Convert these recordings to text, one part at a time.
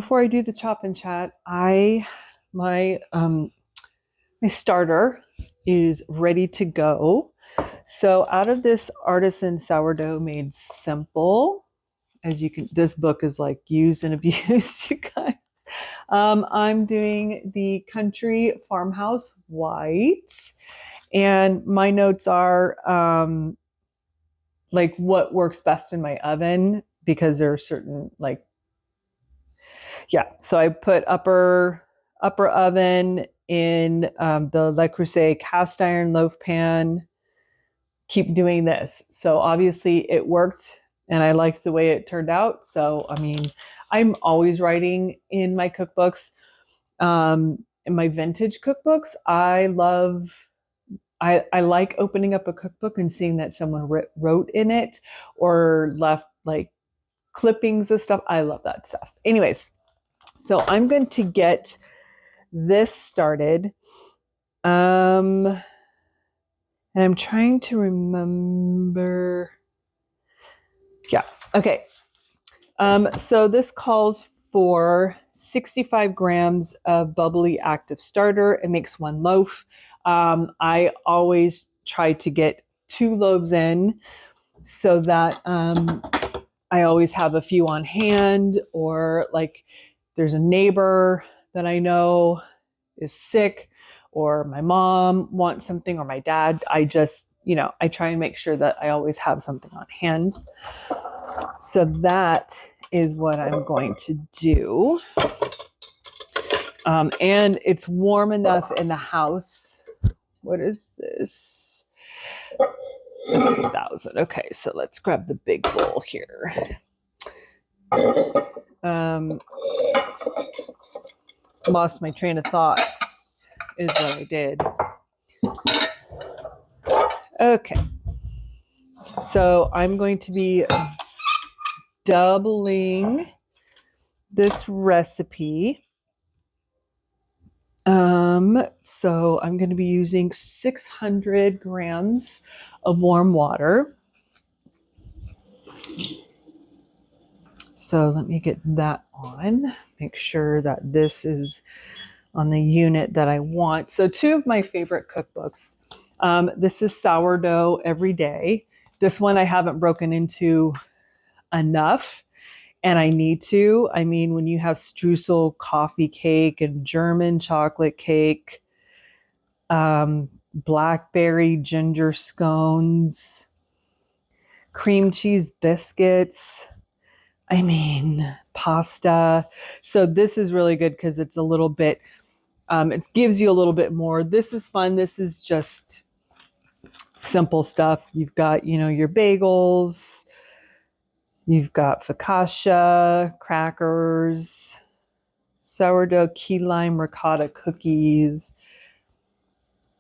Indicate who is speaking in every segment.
Speaker 1: Before I do the chop and chat, my starter is ready to go. So out of this Artisan Sourdough Made Simple, as you can, this book is like used and abused, you guys. I'm doing the Country Farmhouse White, and my notes are like what works best in my oven, because there are certain like, yeah. So I put upper oven in the Le Creuset cast iron loaf pan. Keep doing this. So obviously it worked and I liked the way it turned out. So, I mean, I'm always writing in my cookbooks, in my vintage cookbooks. I like opening up a cookbook and seeing that someone wrote in it or left like clippings of stuff. I love that stuff. Anyways, so I'm going to get this started. And I'm trying to remember. Yeah. Okay. So this calls for 65 grams of bubbly active starter. It makes one loaf. I always try to get 2 loaves in so that I always have a few on hand, or like there's a neighbor that I know is sick, or my mom wants something, or my dad. I just, I try and make sure that I always have something on hand. So that is what I'm going to do. And it's warm enough in the house. What is this? 1,000. Okay, so let's grab the big bowl here. Lost my train of thought is what I did. Okay, so I'm going to be doubling this recipe. So I'm going to be using 600 grams of warm water. So let me get that on. Make sure that this is on the unit that I want. So 2 of my favorite cookbooks. This is Sourdough Every Day. This one I haven't broken into enough, and I need to. I mean, when you have streusel coffee cake and German chocolate cake, blackberry ginger scones, cream cheese biscuits, I mean, pasta. So this is really good because it's a little bit, it gives you a little bit more. This is fun. This is just simple stuff. You've got, your bagels, you've got focaccia, crackers, sourdough key lime ricotta cookies,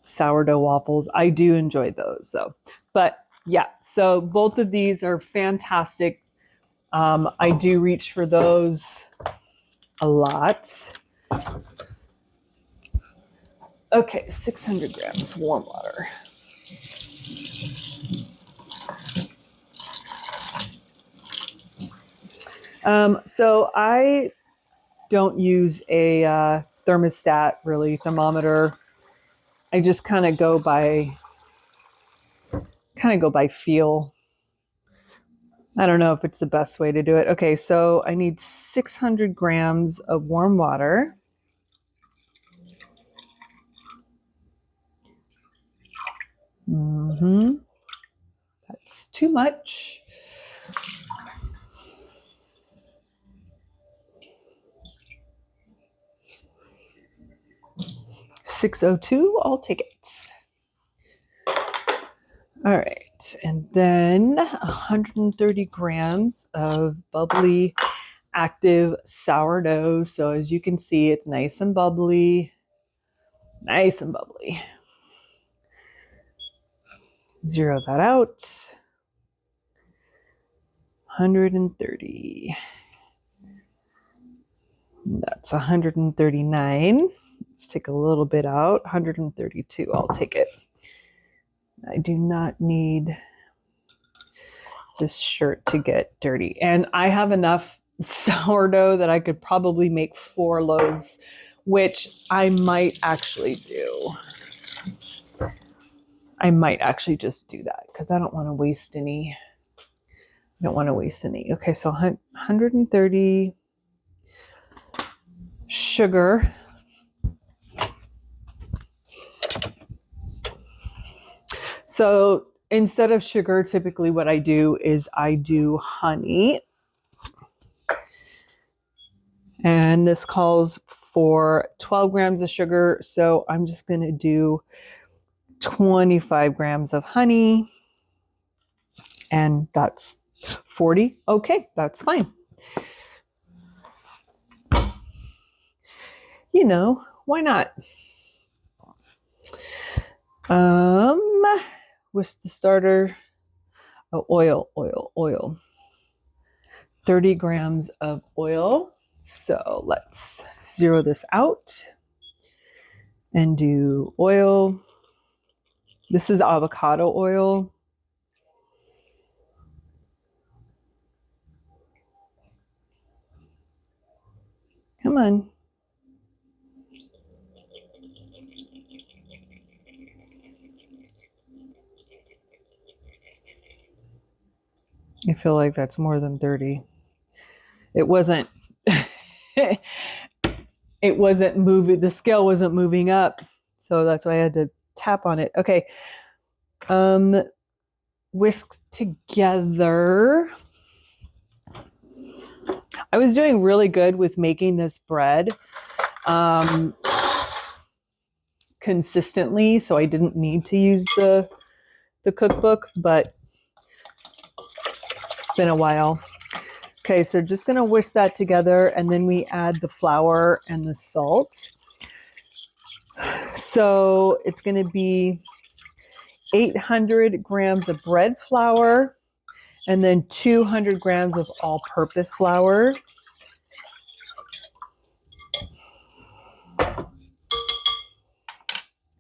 Speaker 1: sourdough waffles. I do enjoy those though. But yeah, so both of these are fantastic. I do reach for those a lot. Okay, 600 grams warm water. So I don't use a thermostat, really, thermometer. I just kind of go by feel. I don't know if it's the best way to do it. Okay, so I need 600 grams of warm water. That's too much. $6.02, I'll take it. All right, and then 130 grams of bubbly active sourdough. So as you can see, it's nice and bubbly. Nice and bubbly. Zero that out. 130. That's 139. Let's take a little bit out. 132, I'll take it. I do not need this shirt to get dirty. And I have enough sourdough that I could probably make 4 loaves, which I might actually do. I might actually just do that because I don't want to waste any. I don't want to waste any. Okay, so 130 sugar. So instead of sugar, typically what I do is I do honey. And this calls for 12 grams of sugar. So I'm just going to do 25 grams of honey. And that's 40. Okay, that's fine. You know, why not? Whisk the starter. Oh, oil. 30 grams of oil. So let's zero this out and do oil. This is avocado oil. Come on. I feel like that's more than 30. It wasn't, it wasn't moving, the scale wasn't moving up. So that's why I had to tap on it. Okay. Whisk together. I was doing really good with making this bread consistently, so I didn't need to use the cookbook, but it's been a while. Okay, so just going to whisk that together, and then we add the flour and the salt. So it's going to be 800 grams of bread flour, and then 200 grams of all-purpose flour.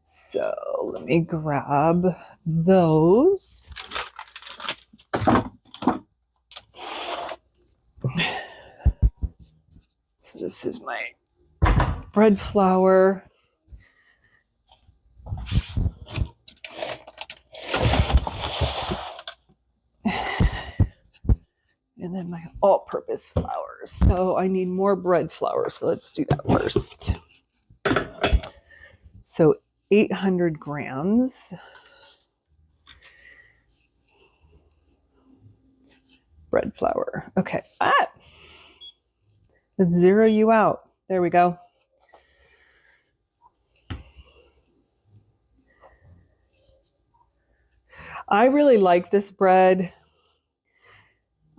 Speaker 1: So let me grab those. So this is my bread flour. And then my all-purpose flour. So I need more bread flour. So let's do that first. So 800 grams. Bread flour. Okay. Let's zero you out. There we go. I really like this bread.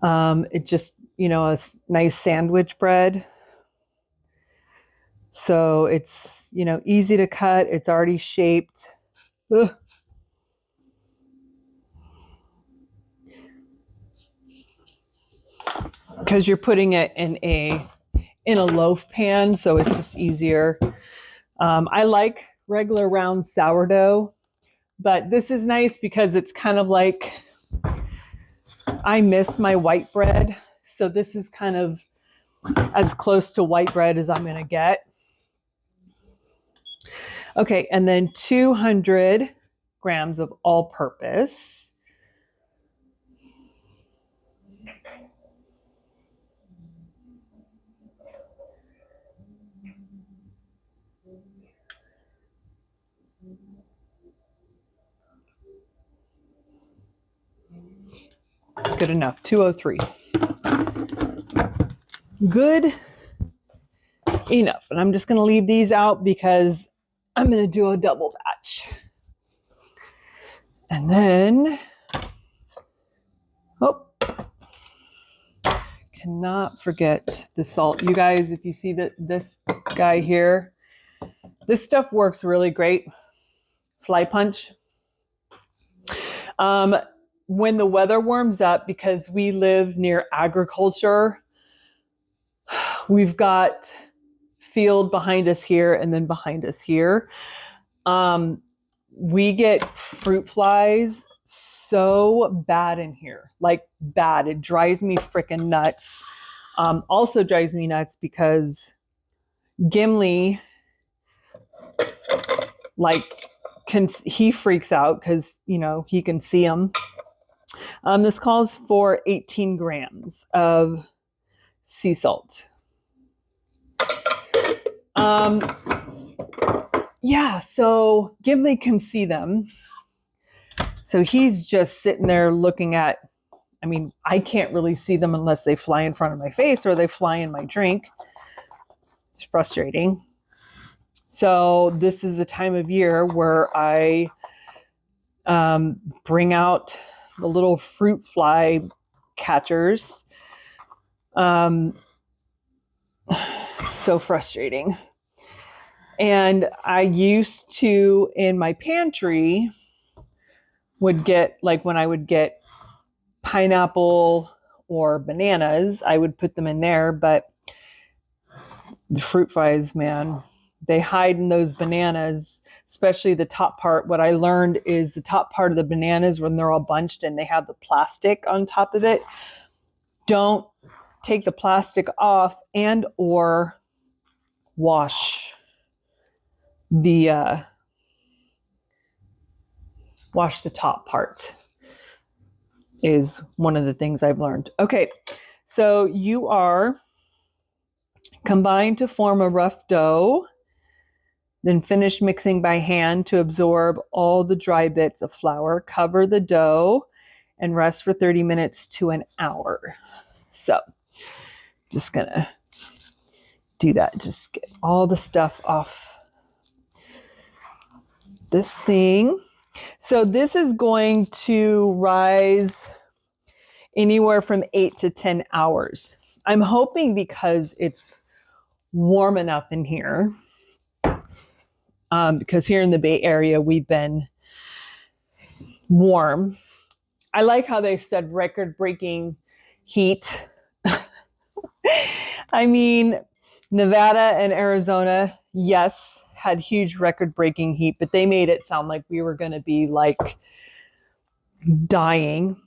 Speaker 1: It just, a nice sandwich bread. So it's, easy to cut. It's already shaped. Ugh. Because you're putting it in a loaf pan, so it's just easier. I like regular round sourdough, but this is nice because it's kind of like, I miss my white bread. So this is kind of as close to white bread as I'm going to get. Okay, and then 200 grams of all-purpose. Good enough, 203. Good enough. And I'm just going to leave these out because I'm going to do a double batch. And then, cannot forget the salt. You guys, if you see this guy here, this stuff works really great. Fly punch. When the weather warms up, because we live near agriculture, we've got field behind us here and then behind us here. We get fruit flies so bad in here, like bad. It drives me freaking nuts. Also drives me nuts because Gimli, like, he freaks out because, you know, he can see them. This calls for 18 grams of sea salt. Yeah, so Gimli can see them. So he's just sitting there looking at, I mean, I can't really see them unless they fly in front of my face or they fly in my drink. It's frustrating. So this is a time of year where I bring out the little fruit fly catchers. So frustrating. And I used to, in my pantry, would get, like when I would get pineapple or bananas, I would put them in there. But the fruit flies, man, they hide in those bananas, especially the top part. What I learned is the top part of the bananas, when they're all bunched and they have the plastic on top of it, don't take the plastic off and or wash the top part is one of the things I've learned. Okay, so you are combined to form a rough dough, then finish mixing by hand to absorb all the dry bits of flour. Cover the dough and rest for 30 minutes to an hour. So just gonna do that. Just get all the stuff off this thing. So this is going to rise anywhere from 8 to 10 hours. I'm hoping because it's warm enough in here, because here in the Bay Area, we've been warm. I like how they said record-breaking heat. I mean, Nevada and Arizona, yes, had huge record-breaking heat, but they made it sound like we were going to be like dying.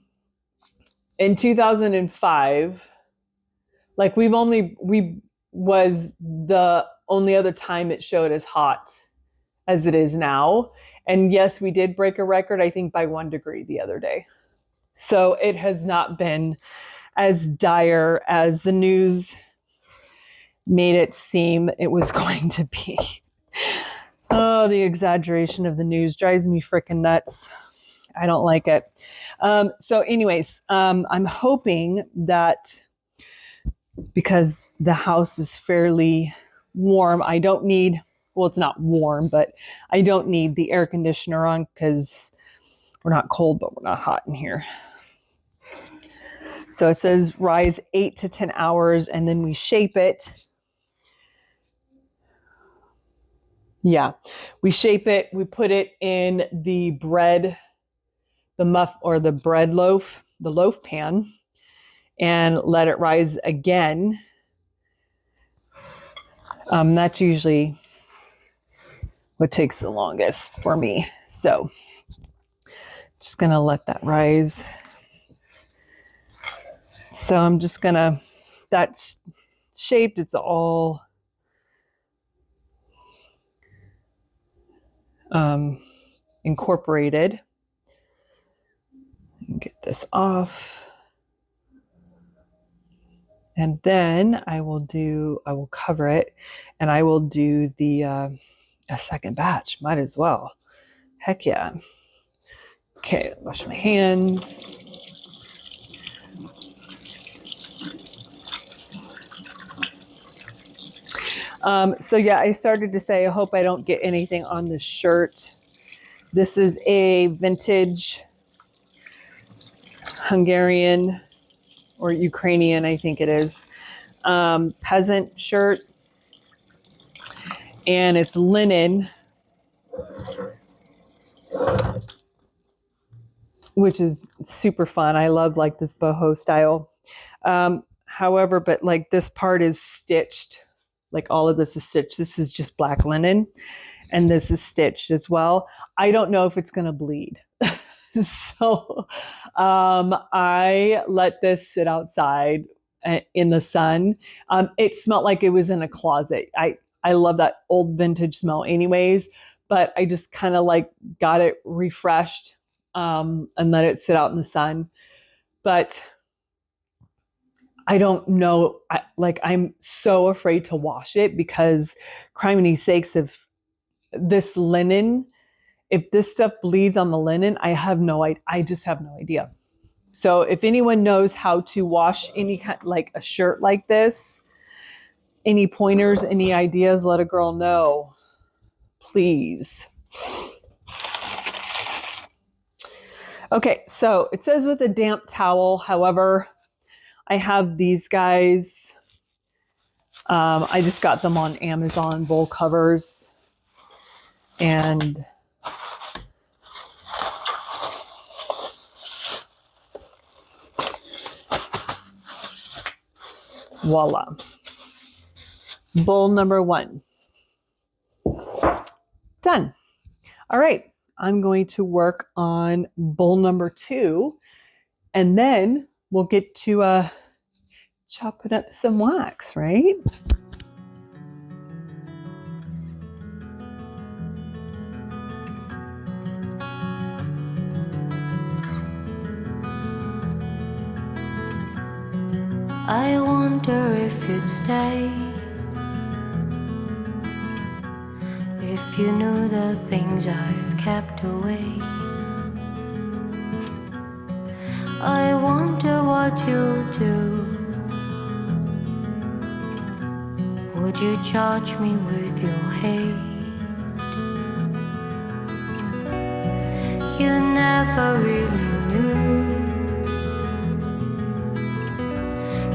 Speaker 1: In 2005, like we was the only other time it showed as hot as it is now. And yes, we did break a record, I think by 1 degree the other day. So it has not been as dire as the news made it seem it was going to be. Oh, the exaggeration of the news drives me freaking nuts. I don't like it. So anyways, I'm hoping that because the house is fairly warm, I don't need, well, it's not warm, but I don't need the air conditioner on because we're not cold, but we're not hot in here. So it says rise 8 to 10 hours and then we shape it. Yeah, we shape it, we put it in the bread, the muff or the bread loaf, the loaf pan, and let it rise again. That's usually what takes the longest for me. So just gonna let that rise. So I'm just gonna, that's shaped, it's all incorporated. Get this off. And then I will cover it and I will do the a second batch. Might as well. Heck yeah. Okay, wash my hands. So yeah, I started to say, I hope I don't get anything on the shirt. This is a vintage Hungarian or Ukrainian, I think it is, peasant shirt. And it's linen, which is super fun. I love like this boho style. However, but like this part is stitched. Like all of this is stitched. This is just black linen. And this is stitched as well. I don't know if it's going to bleed. So I let this sit outside in the sun. It smelled like it was in a closet. I love that old vintage smell anyways, but I just kind of like got it refreshed and let it sit out in the sun. But I don't know, I'm so afraid to wash it because criminy sakes, if this linen, if this stuff bleeds on the linen, I just have no idea. So if anyone knows how to wash any kind, like a shirt like this, any pointers, any ideas, let a girl know, please. Okay, so it says with a damp towel. However, I have these guys. I just got them on Amazon, bowl covers. And voila. Bowl number 1. Done. All right. I'm going to work on bowl number 2, and then we'll get to chopping up some wax, right?
Speaker 2: I wonder if you'd stay, if you knew the things I've kept away. I wonder what you'll do. Would you charge me with your hate? You never really knew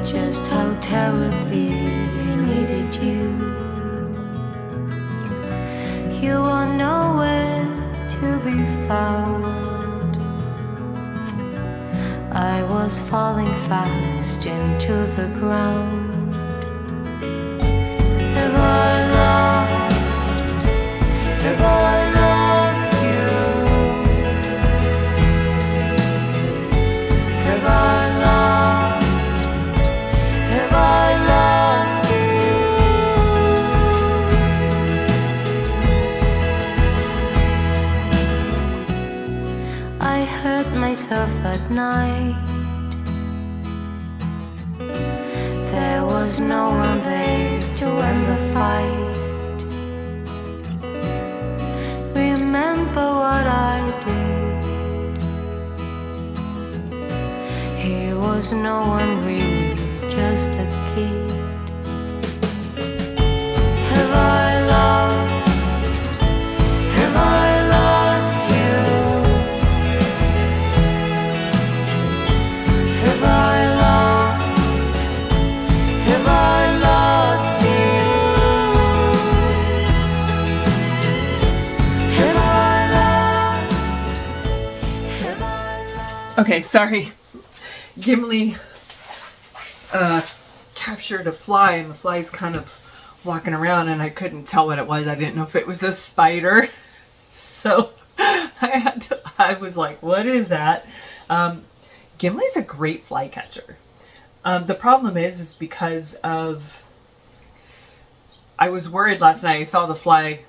Speaker 2: just how terribly I needed you. You are nowhere to be found. I was falling fast into the ground. Have I lost? Have I lost you? Have I lost? Have I lost you? I hurt myself that night. There was no one there to end the fight. Remember what I did. He was no one really, just a kid. Have I lost? Have I lost you? Have I lost? Have I lost you? Have I lost? Have I lost?
Speaker 1: Okay, sorry. Gimli captured a fly, and the fly's kind of walking around, and I couldn't tell what it was. I didn't know if it was a spider. So I was like, what is that? Gimli's a great fly catcher. The problem is because of, I was worried last night. I saw the fly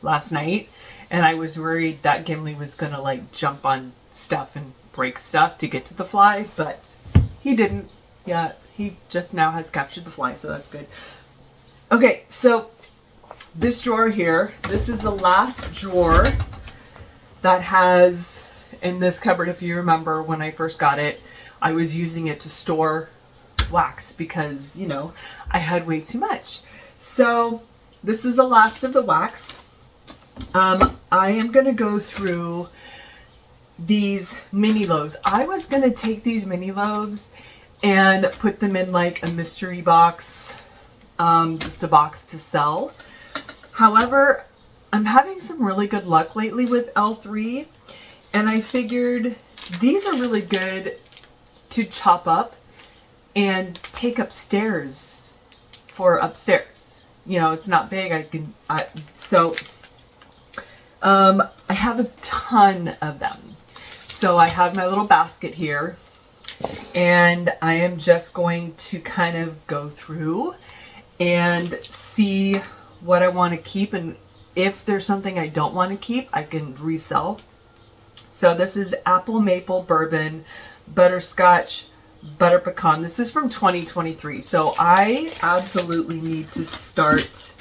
Speaker 1: last night, and I was worried that Gimli was going to like jump on stuff and break stuff to get to the fly, but he didn't. Yeah, he just now has captured the fly, so that's good. Okay, so this drawer here, this is the last drawer that has, in this cupboard, if you remember when I first got it, I was using it to store wax because, you know, I had way too much. So this is the last of the wax. I am going to go through these mini loaves. I was going to take these mini loaves and put them in like a mystery box, just a box to sell. However, I'm having some really good luck lately with lthe, and I figured these are really good to chop up and take upstairs for upstairs. You know, it's not big. I have a ton of them. So I have my little basket here, and I am just going to kind of go through and see what I want to keep, and if there's something I don't want to keep, I can resell. So this is apple maple bourbon, butterscotch, butter pecan. This is from 2023. So I absolutely need to start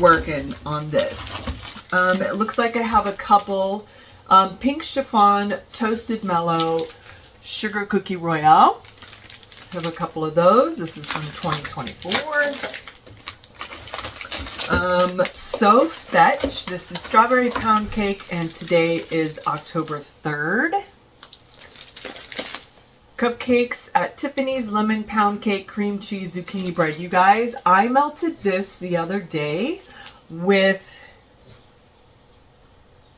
Speaker 1: working on this. It looks like I have a couple. Pink chiffon, toasted mellow, sugar cookie royale. I have a couple of those. This is from 2024. So Fetch. This is strawberry pound cake, and today is October 3rd. Cupcakes at Tiffany's, lemon pound cake, cream cheese, zucchini bread. You guys, I melted this the other day with,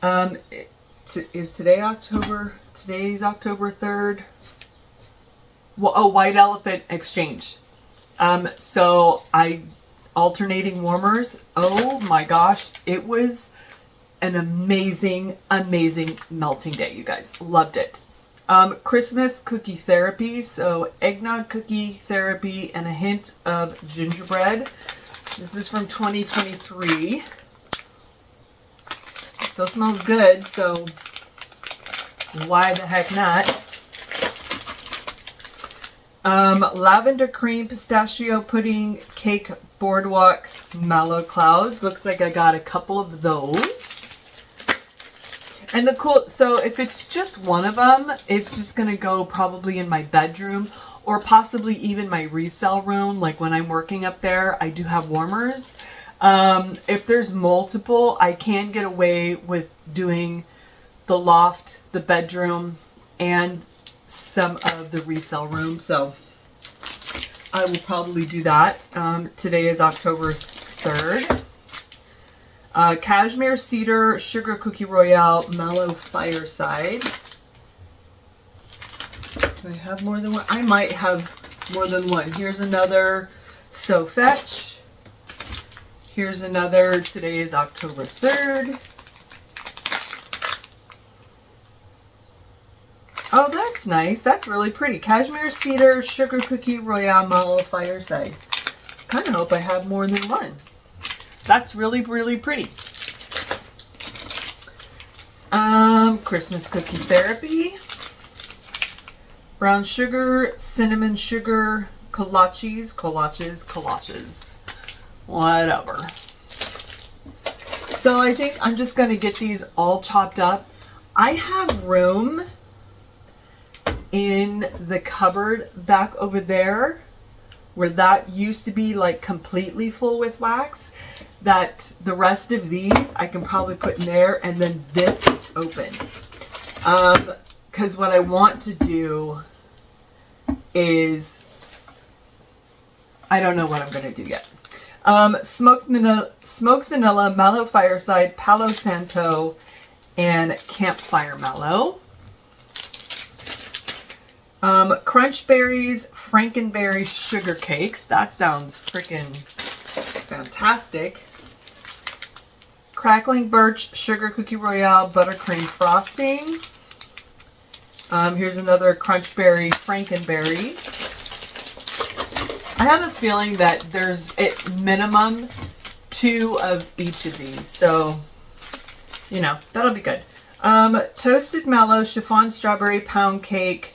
Speaker 1: today's October 3rd. Well, oh, White Elephant Exchange. So I, alternating warmers. Oh my gosh. It was an amazing, amazing melting day, you guys. Loved it. Christmas cookie therapy. So eggnog cookie therapy and a hint of gingerbread. This is from 2023. Still smells good, so why the heck not? Lavender cream pistachio pudding cake boardwalk mallow clouds. Looks like I got a couple of those. And the cool, so if it's just one of them, it's just going to go probably in my bedroom or possibly even my resale room. Like when I'm working up there, I do have warmers. If there's multiple, I can get away with doing the loft, the bedroom, and some of the resale room. So I will probably do that. Today is October 3rd. Cashmere cedar sugar cookie royale mellow fireside. Do I have more than one? I might have more than one. Here's another So Fetch. Here's another. Today is October 3rd. Oh, that's nice. That's really pretty. Cashmere cedar sugar cookie royale mellow fireside. Kind of hope I have more than one. That's really, really pretty. Christmas cookie therapy. Brown sugar, cinnamon sugar, kolaches, whatever. So I think I'm just going to get these all chopped up. I have room in the cupboard back over there where that used to be like completely full with wax, that the rest of these I can probably put in there, and then this is open. Because what I want to do is, I don't know what I'm going to do yet. Smoked vanilla, mallow fireside, Palo Santo, and campfire mallow. Crunch berries, Frankenberry sugar cakes. That sounds freaking fantastic. Crackling birch sugar cookie royale buttercream frosting. Here's another crunch berry Frankenberry. I have a feeling that there's at minimum 2 of each of these, so you know that'll be good. Toasted mallow chiffon strawberry pound cake.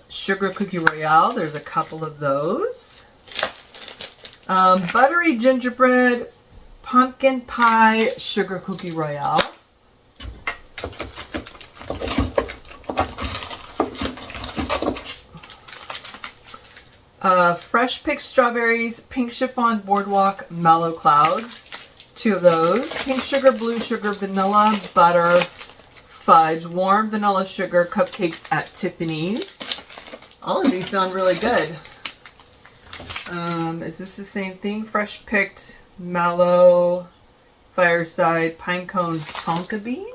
Speaker 1: Sugar cookie royale. There's a couple of those. Buttery gingerbread, pumpkin pie, sugar cookie royale. Fresh picked strawberries, pink chiffon boardwalk mellow clouds. 2 of those. Pink sugar, blue sugar, vanilla, butter, fudge, warm vanilla sugar cupcakes at Tiffany's. All of these sound really good. Is this the same thing? Fresh picked mallow fireside pine cones tonka bean.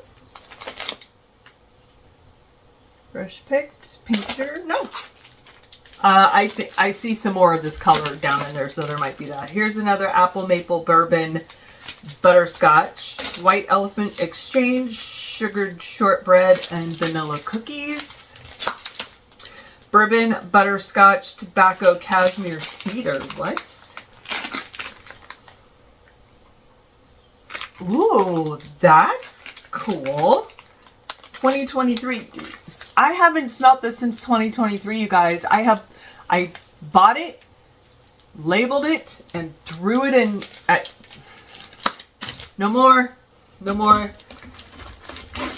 Speaker 1: Fresh picked pink sugar. No. I see some more of this color down in there, so there might be that. Here's another apple maple bourbon butterscotch, white elephant exchange, sugared shortbread, and vanilla cookies. Bourbon, butterscotch, tobacco, cashmere, cedar. What? Ooh, that's cool. 2023. I haven't smelled this since 2023, you guys. I bought it, labeled it, and threw it in. No more.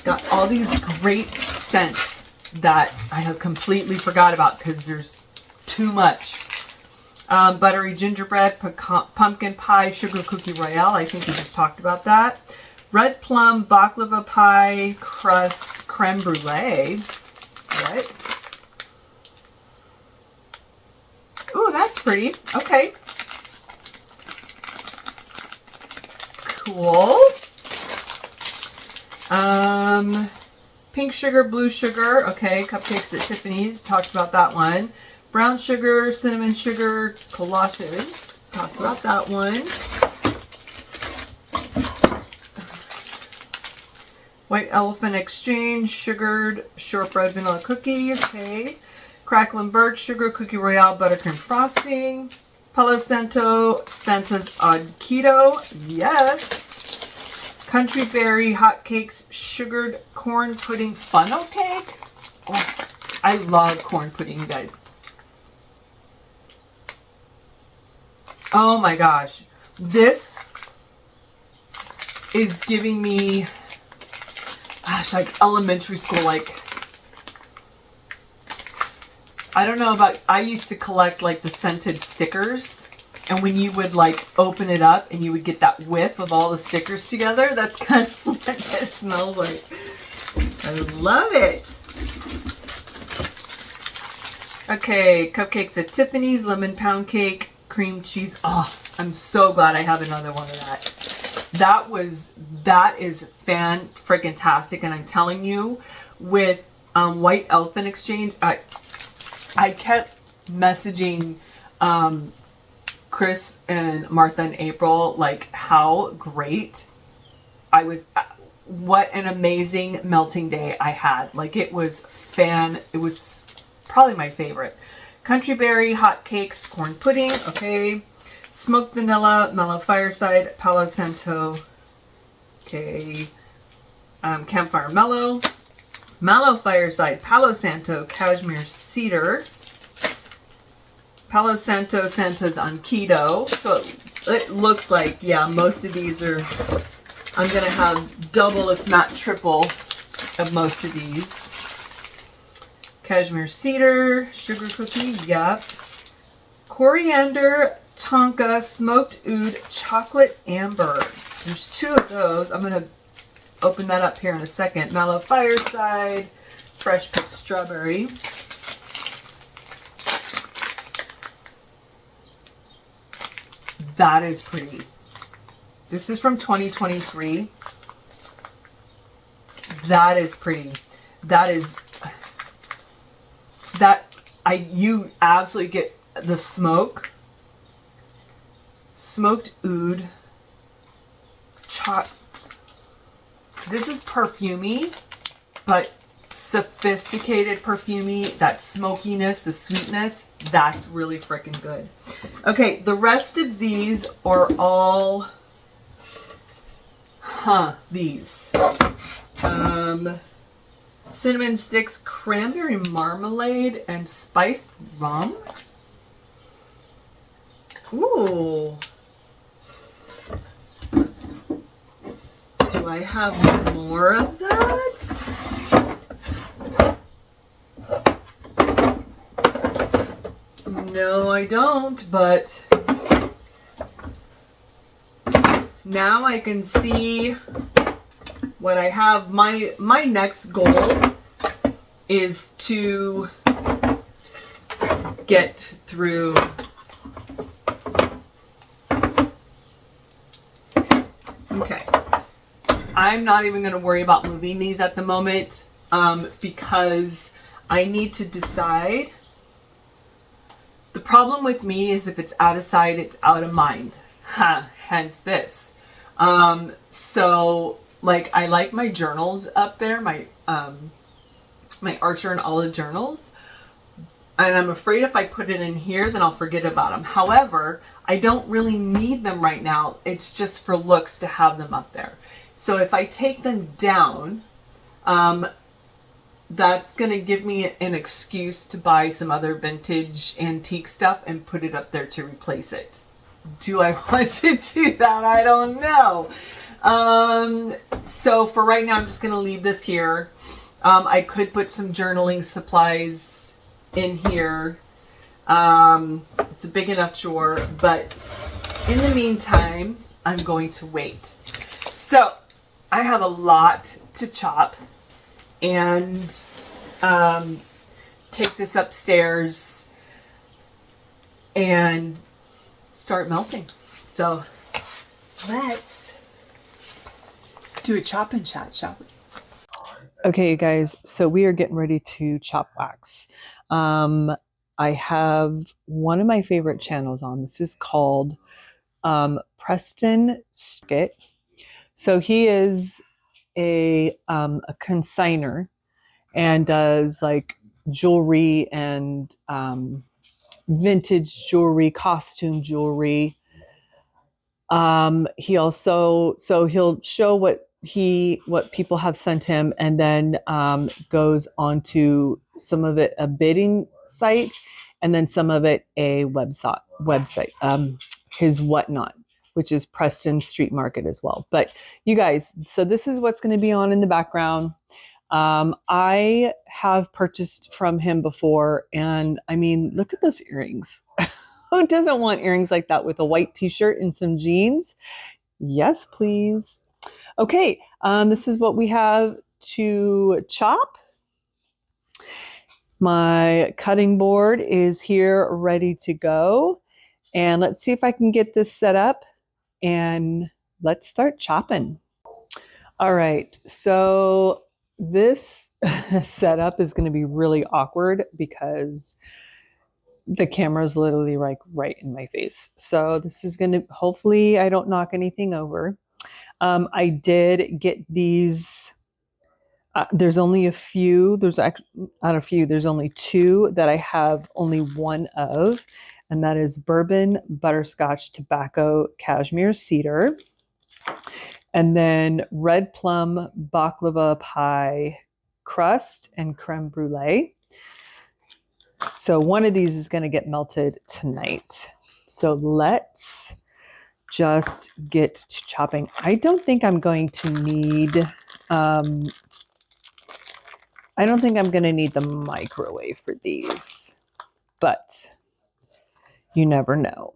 Speaker 1: Got all these great scents that I have completely forgot about because there's too much. Buttery gingerbread, pumpkin pie, sugar cookie royale. I think we just talked about that. Red plum, baklava pie, crust, creme brulee. What? Ooh, that's pretty. Okay. Cool. Pink sugar, blue sugar. Okay, cupcakes at Tiffany's. Talked about that one. Brown sugar, cinnamon sugar, collages. Talked about that one. White Elephant Exchange, sugared shortbread vanilla cookies. Okay. Crackling Birch, sugar cookie royale, buttercream frosting. Palo Santo, Santa's on keto. Yes. Country Berry Hotcakes, sugared corn pudding funnel cake. Oh, I love corn pudding, you guys. Oh my gosh. This is giving me, gosh, like elementary school, like, I don't know about, I used to collect like the scented stickers. And when you would like open it up and you would get that whiff of all the stickers together, that's kind of what this smells like. I love it. Okay, cupcakes at Tiffany's, lemon pound cake, cream cheese. Oh, I'm so glad I have another one of that. That is fan-freaking-tastic. And I'm telling you, with White Elephant Exchange, I kept messaging Chris and Martha and April, like how great I was, what an amazing melting day I had. Like it was probably my favorite. Country Berry, hot cakes, corn pudding, okay. Smoked vanilla, mellow fireside, Palo Santo, okay. Campfire mellow, mellow fireside, Palo Santo, cashmere cedar. Palo Santo, Santa's on keto. So it looks like, yeah, most of these are, I'm going to have double if not triple of most of these. Cashmere cedar, sugar cookie, yep. Coriander, tonka, smoked oud, chocolate amber. There's two of those. I'm going to open that up here in a second. Mellow fireside, fresh picked strawberry. That is pretty. This is from 2023. That is pretty. You absolutely get the smoke. Smoked oud. This is perfumey, but sophisticated perfumey. That smokiness, the sweetness, that's really freaking good. Okay, the rest of these are all these cinnamon sticks, cranberry marmalade, and spiced rum. Ooh, do I have more of that? No, I don't, but now I can see what I have. My next goal is to get through okay. I'm not even going to worry about moving these at the moment because I need to decide. The problem with me is if it's out of sight, it's out of mind. Hence this. So like I like my journals up there, my my Archer and Olive journals, And I'm afraid if I put it in here, then I'll forget about them. However, I don't really need them right now. It's just for looks to have them up there. So if I take them down, that's going to give me an excuse to buy some other vintage antique stuff and put it up there to replace it. Do I want to do that? I don't know. So for right now, I'm just going to leave this here. I could put some journaling supplies in here. It's a big enough drawer, but in the meantime, I'm going to wait. So I have a lot to chop and take this upstairs and start melting. So let's do a chop and chat, shall we? Okay, you guys, so we are getting ready to chop wax. I have one of my favorite channels on. This is called Preston Skit. So he is a consigner and does like jewelry and vintage jewelry, costume jewelry. He also, so he'll show what people have sent him, and then goes onto some of it a bidding site, and then some of it a website. His Whatnot, which is Preston Street Market as well. But you guys, so this is what's going to be on in the background. I have purchased from him before, and I mean, look at those earrings. Who doesn't want earrings like that with a white t-shirt and some jeans? Yes, please. Okay, this is what we have to chop. My cutting board is here ready to go. And let's see if I can get this set up and let's start chopping. All right, so this setup is going to be really awkward because the camera is literally like right in my face. So this is going to, hopefully I don't knock anything over. I did get these. There's only a few. There's actually not a few. There's only two that I have only one of, and that is bourbon, butterscotch, tobacco, cashmere cedar, and then red plum baklava pie crust and creme brulee. So one of these is going to get melted tonight. So let's just get to chopping. I don't think I'm going to need, I don't think I'm going to need the microwave for these, but you never know.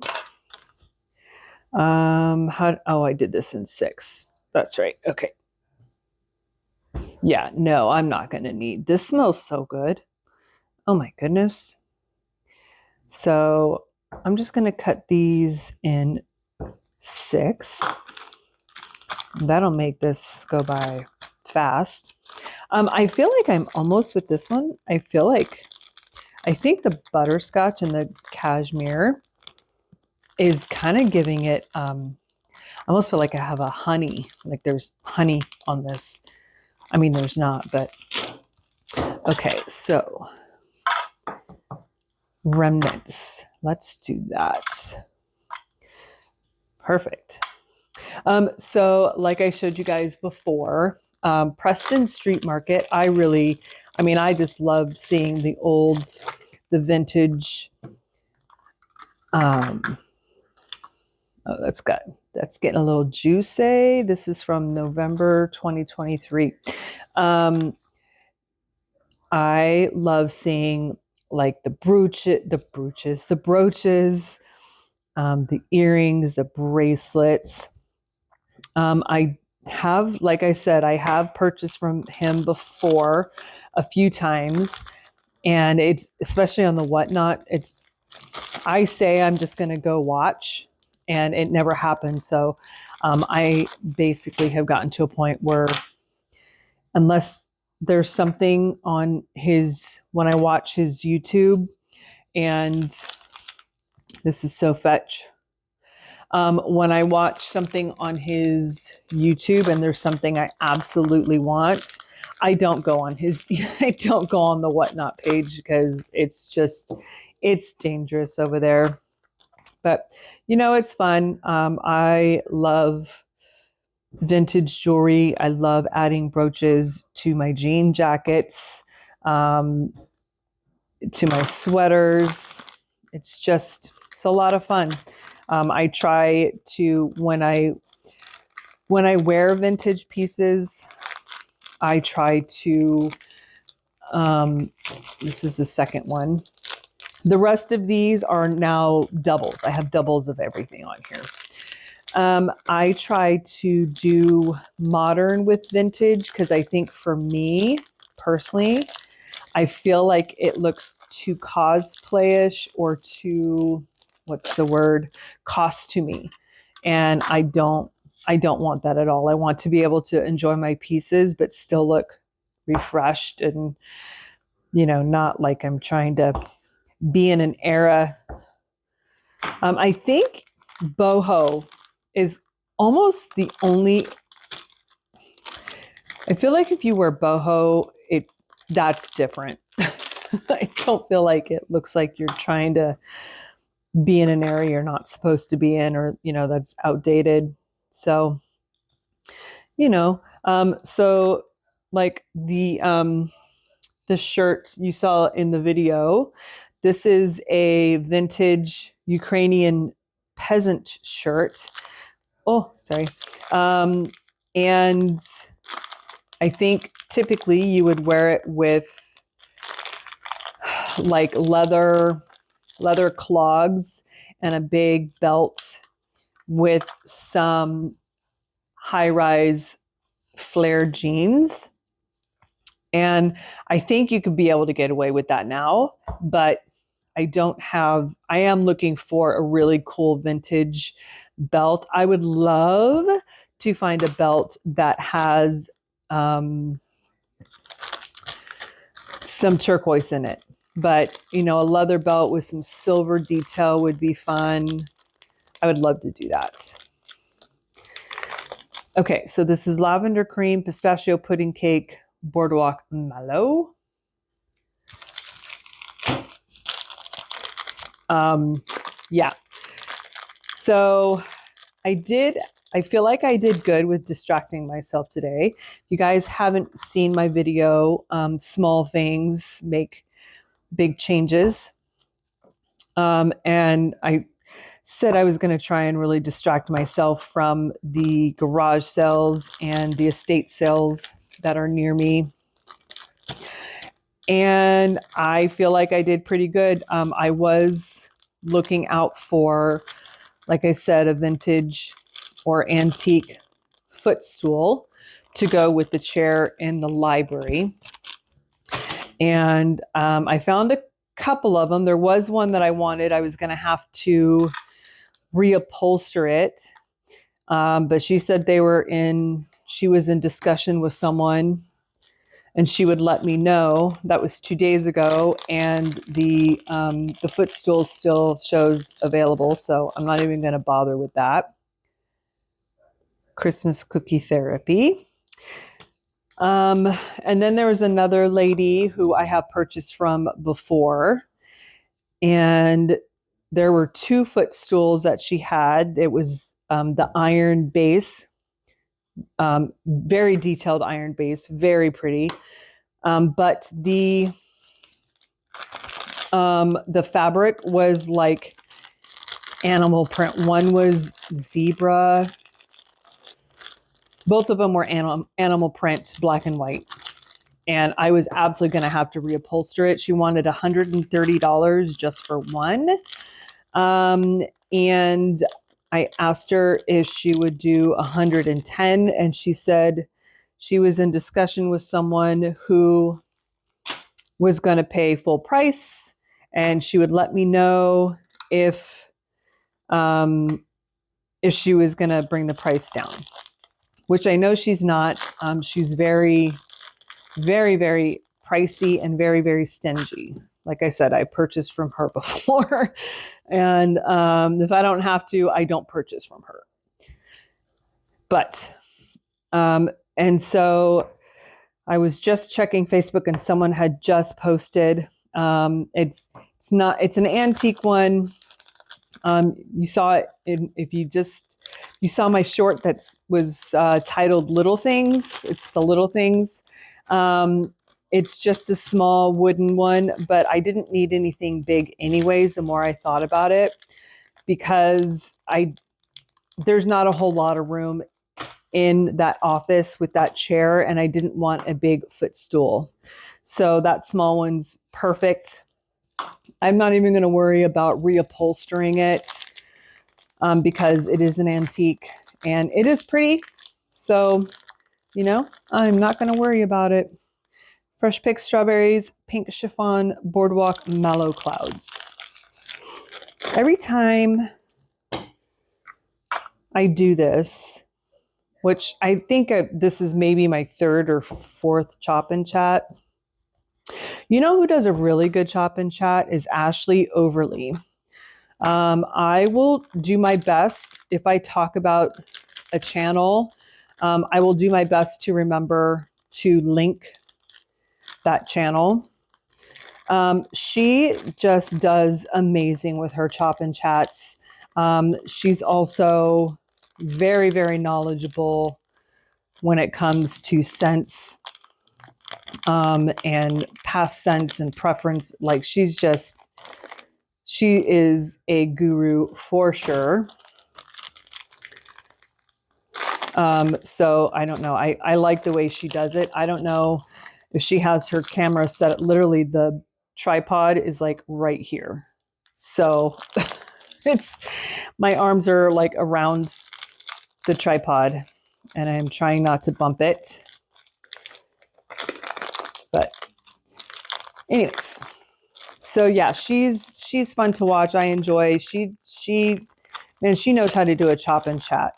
Speaker 1: I did this in 6. That's right. Okay. Yeah, no, I'm not going to need, this smells so good. Oh my goodness. So I'm just going to cut these in 6. That'll make this go by fast. I feel like I'm almost with this one. I think the butterscotch and the cashmere is kind of giving it, I almost feel like I have a honey, like there's honey on this. I mean, there's not, but okay, so remnants. Let's do that. Perfect. So like I showed you guys before, Preston Street Market, I just loved seeing the vintage, that's getting a little juicy. This is from November 2023. I love seeing like the brooches, the earrings, the bracelets. I have, like I said, I have purchased from him before a few times, and it's, especially on the Whatnot, I say I'm just going to go watch, and it never happens. So I basically have gotten to a point where unless there's something on when I watch his YouTube, and this is so fetch. When I watch something on his YouTube and there's something I absolutely want, I don't go on I don't go on the Whatnot page because it's dangerous over there. But, it's fun. I love vintage jewelry. I love adding brooches to my jean jackets, to my sweaters. It's a lot of fun. I try to, when I wear vintage pieces, I try to, this is the second one. The rest of these are now doubles. I have doubles of everything on here. I try to do modern with vintage because I think for me personally, I feel like it looks too cosplayish or too, what's the word, costumey. And I don't want that at all. I want to be able to enjoy my pieces, but still look refreshed and, not like I'm trying to be in an era. I think boho is almost the only, I feel like if you wear boho, that's different. I don't feel like it looks like you're trying to be in an area you're not supposed to be in, or, that's outdated. So, so like the shirt you saw in the video, this is a vintage Ukrainian peasant shirt. Oh, sorry. And I think typically you would wear it with like leather clogs and a big belt with some high-rise flared jeans. And I think you could be able to get away with that now, but I am looking for a really cool vintage belt. I would love to find a belt that has some turquoise in it. But, a leather belt with some silver detail would be fun. I would love to do that. Okay, so this is lavender cream, pistachio pudding cake, boardwalk mallow. Yeah. So I feel like I did good with distracting myself today. If you guys haven't seen my video, small things make big changes. And I said I was going to try and really distract myself from the garage sales and the estate sales that are near me. And I feel like I did pretty good. I was looking out for, like I said, a vintage or antique footstool to go with the chair in the library. And I found a couple of them. There was one that I wanted. I was going to have to reupholster it. But she said she was in discussion with someone and she would let me know. That was 2 days ago. And the footstool still shows available. So I'm not even going to bother with that. Christmas cookie therapy. And then there was another lady who I have purchased from before. And there were 2 footstools that she had. It was the iron base, very detailed iron base, very pretty. But the fabric was like animal print. One was zebra. Both of them were animal print, black and white. And I was absolutely going to have to reupholster it. She wanted $130 just for one. And I asked her if she would do 110, and she said she was in discussion with someone who was going to pay full price, and she would let me know if she was going to bring the price down, which I know she's not. She's very, very, very pricey and very, very stingy. Like I said, I purchased from her before. And if I don't have to, I don't purchase from her. But, and so I was just checking Facebook and someone had just posted. It's an antique one. You saw it you saw my short that was titled Little Things. It's the Little Things. It's just a small wooden one, but I didn't need anything big anyways, the more I thought about it, because there's not a whole lot of room in that office with that chair, and I didn't want a big footstool. So that small one's perfect. I'm not even going to worry about reupholstering it because it is an antique and it is pretty. So, I'm not going to worry about it. Fresh picked strawberries, pink chiffon, boardwalk, mallow clouds. Every time I do this, which I think this is maybe my third or fourth chop and chat. You know who does a really good chop and chat is Ashley Overly. I will do my best if I talk about a channel. I will do my best to remember to link that channel. She just does amazing with her chop and chats. She's also very, very knowledgeable when it comes to scents and past scents and preference. Like she is a guru for sure. So I don't know. I like the way she does it. I don't know if she has her camera set. Literally the tripod is like right here. So my arms are like around the tripod and I'm trying not to bump it. But anyways, so yeah, she's fun to watch. I enjoy. She knows how to do a chop and chat.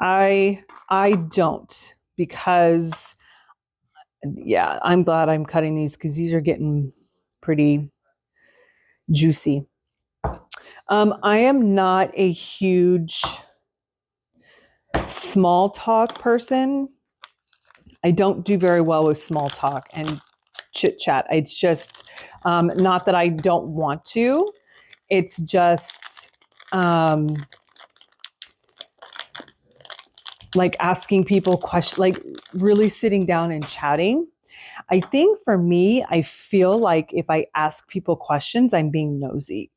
Speaker 1: I don't, because yeah, I'm glad I'm cutting these because these are getting pretty juicy. I am not a huge small talk person. I don't do very well with small talk and chit chat. It's just not that I don't want to. It's just like asking people questions, like really sitting down and chatting. I think for me, I feel like if I ask people questions, I'm being nosy.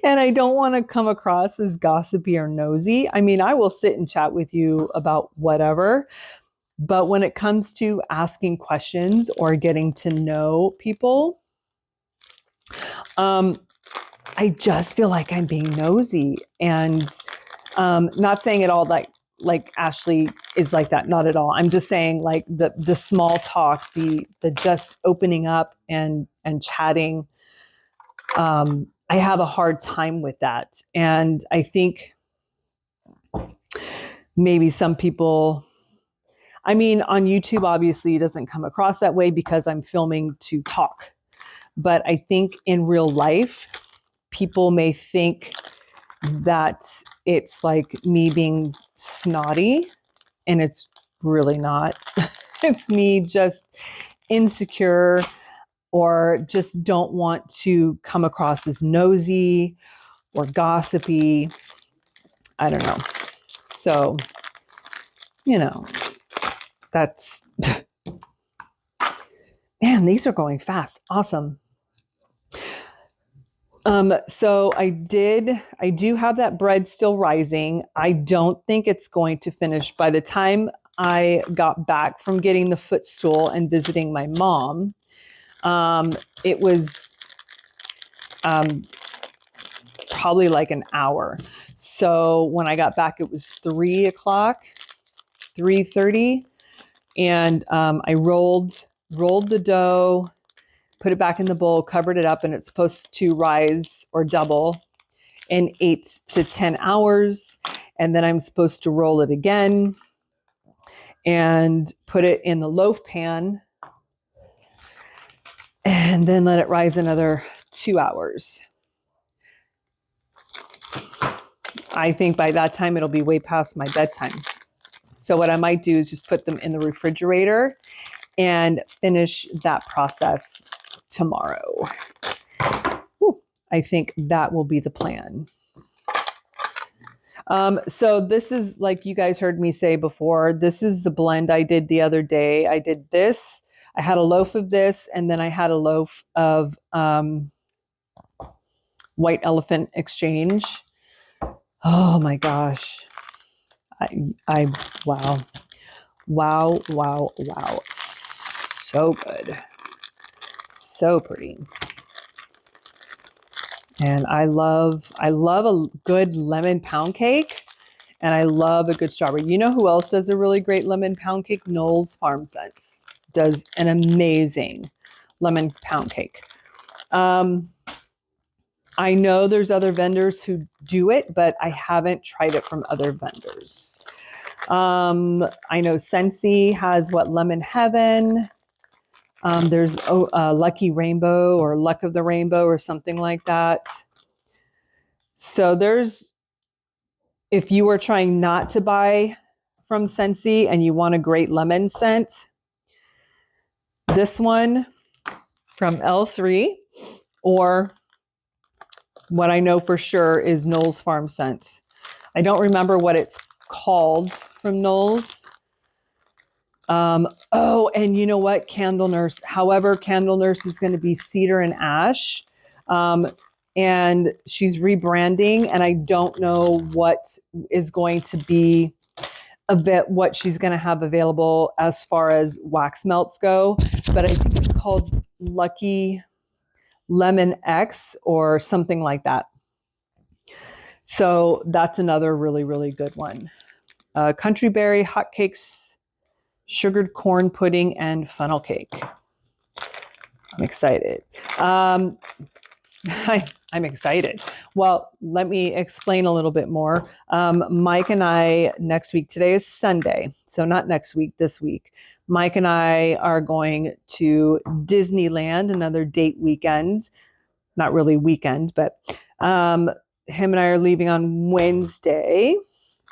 Speaker 1: And I don't want to come across as gossipy or nosy. I mean, I will sit and chat with you about whatever. But when it comes to asking questions or getting to know people, I just feel like I'm being nosy. And not saying at all like Ashley is like that, not at all. I'm just saying like the small talk, the just opening up and chatting. I have a hard time with that. And I think maybe some people, I mean, on YouTube, obviously it doesn't come across that way because I'm filming to talk. But I think in real life, people may think that it's like me being snotty, and it's really not. It's me just insecure or just don't want to come across as nosy or gossipy. I don't know. So, that's, man, these are going fast. Awesome. So I do have that bread still rising. I don't think it's going to finish by the time I got back from getting the footstool and visiting my mom. It was probably like an hour. So when I got back, it was 3:30. And I rolled the dough, put it back in the bowl, covered it up, and it's supposed to rise or double in 8 to 10 hours. And then I'm supposed to roll it again and put it in the loaf pan and then let it rise another 2 hours. I think by that time it'll be way past my bedtime. So what I might do is just put them in the refrigerator and finish that process tomorrow. Whew, I think that will be the plan. So this is, like you guys heard me say before, this is the blend I did the other day. I did this. I had a loaf of this, and then I had a loaf of White Elephant Exchange. Oh my gosh. Wow. Wow, wow, wow. So good. So pretty. And I love a good lemon pound cake, and I love a good strawberry. You know who else does a really great lemon pound cake? Knoll's Farm Sense does an amazing lemon pound cake. I know there's other vendors who do it, but I haven't tried it from other vendors. I know Scentsy has Lemon Heaven. There's Lucky Rainbow or Luck of the Rainbow or something like that. So if you were trying not to buy from Scentsy and you want a great lemon scent, this one from lthe, or what I know for sure is Knoll's Farm Scent. I don't remember what it's called from Knoll's. Oh, and you know what? Candle Nurse. However, Candle Nurse is going to be cedar and ash. And she's rebranding, and I don't know what is going to be what she's going to have available as far as wax melts go. But I think it's called Lucky Lemon X or something like that. So that's another really, really good one. Country Berry Hotcakes, Sugared Corn Pudding, and Funnel Cake. I'm excited. I'm excited. Well, let me explain a little bit more. Mike and I, next week, today is Sunday, so not next week, this week. Mike and I are going to Disneyland, another date weekend. Not really weekend, but him and I are leaving on Wednesday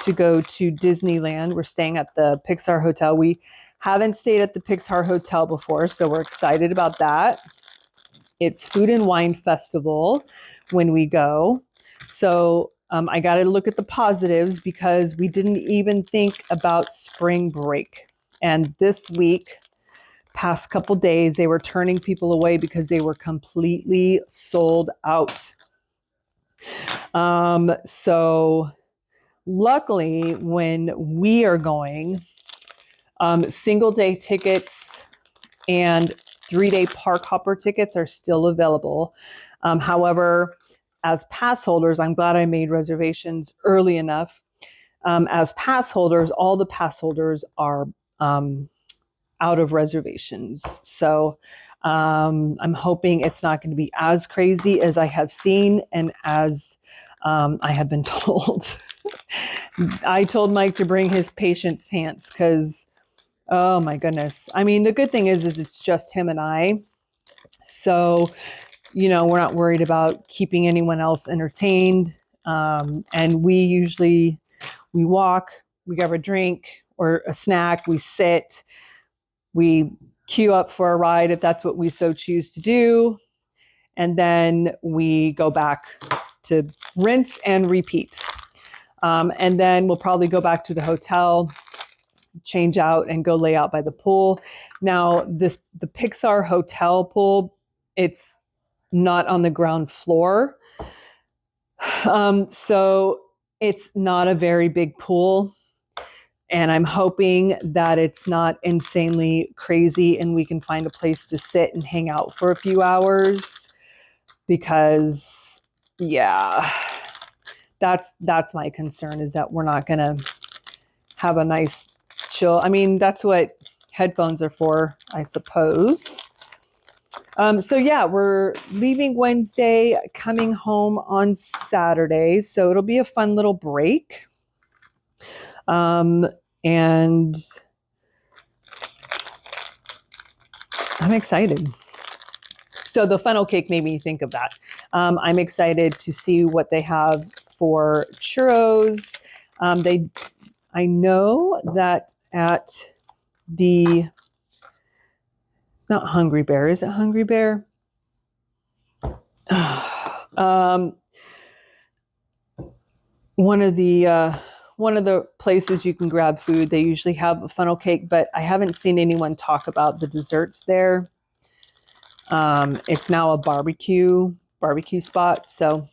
Speaker 1: to go to Disneyland. We're staying at the Pixar Hotel. We haven't stayed at the Pixar Hotel before, so we're excited about that. It's Food and Wine Festival when we go. So I got to look at the positives because we didn't even think about spring break. And this week, past couple days, they were turning people away because they were completely sold out. So luckily, when we are going, single day tickets and 3-day park hopper tickets are still available. However, as pass holders, I'm glad I made reservations early enough. As pass holders, all the pass holders are out of reservations. So I'm hoping it's not going to be as crazy as I have seen and as I have been told. I told Mike to bring his patience pants because, oh my goodness. I mean, the good thing is it's just him and I. So, we're not worried about keeping anyone else entertained. And we walk, we grab a drink or a snack, we sit, we queue up for a ride if that's what we so choose to do. And then we go back to rinse and repeat. And then we'll probably go back to the hotel, change out, and go lay out by the pool. Now, the Pixar Hotel pool, it's not on the ground floor. So it's not a very big pool. And I'm hoping that it's not insanely crazy and we can find a place to sit and hang out for a few hours because, yeah, that's my concern, is that we're not going to have a nice chill. I mean, that's what headphones are for, I suppose. So yeah, we're leaving Wednesday, coming home on Saturday. So it'll be a fun little break. And I'm excited. So the funnel cake made me think of that. I'm excited to see what they have for churros. I know that at the, it's not Hungry Bear. Is it Hungry Bear? One of the places you can grab food, they usually have a funnel cake, but I haven't seen anyone talk about the desserts there. It's now a barbecue spot, so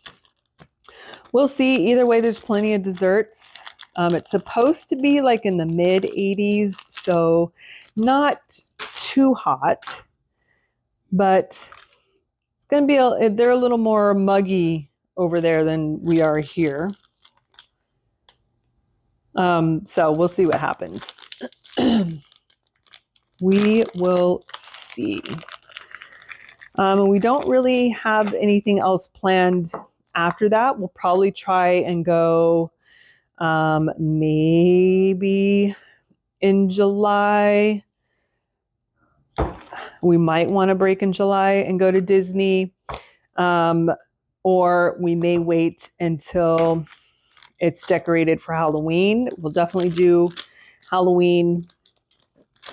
Speaker 1: we'll see. Either way, there's plenty of desserts. It's supposed to be like in the mid 80s, so not too hot, but it's going to be, they're a little more muggy over there than we are here. So we'll see what happens. We will see. We don't really have anything else planned after that. We'll probably try and go maybe in July. We might want to break in July and go to Disney. Or we may wait until it's decorated for Halloween. We'll definitely do Halloween,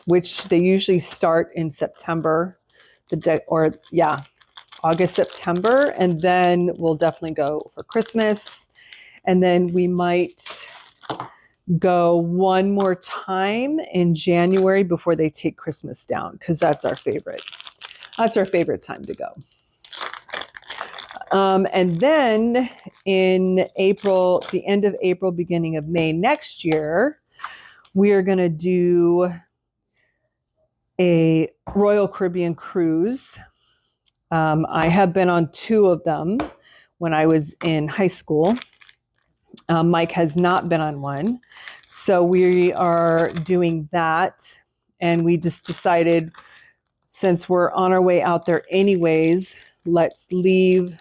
Speaker 1: which they usually start in September, August, September, and then we'll definitely go for Christmas. And then we might go one more time in January before they take Christmas down, because that's our favorite. That's our favorite time to go. And then in April, the end of April, beginning of May next year, we are going to do a Royal Caribbean cruise. I have been on 2 of them when I was in high school. Mike has not been on one. So we are doing that. And we just decided, since we're on our way out there anyways, let's leave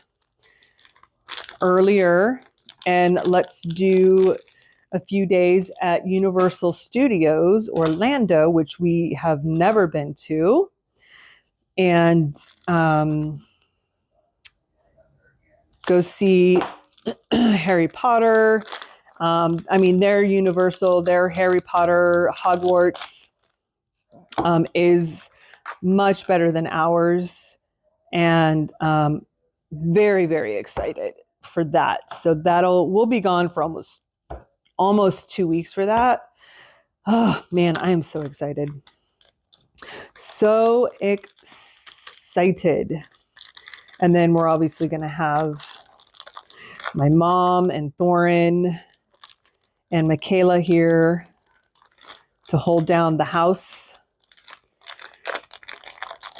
Speaker 1: earlier and let's do a few days at Universal Studios Orlando, which we have never been to, and go see Harry Potter. Their Universal, their Harry Potter Hogwarts is much better than ours, and very, very excited for that. So we'll be gone for almost 2 weeks for that. Oh man, I am so excited. So excited. And then we're obviously going to have my mom and Thorin and Michaela here to hold down the house.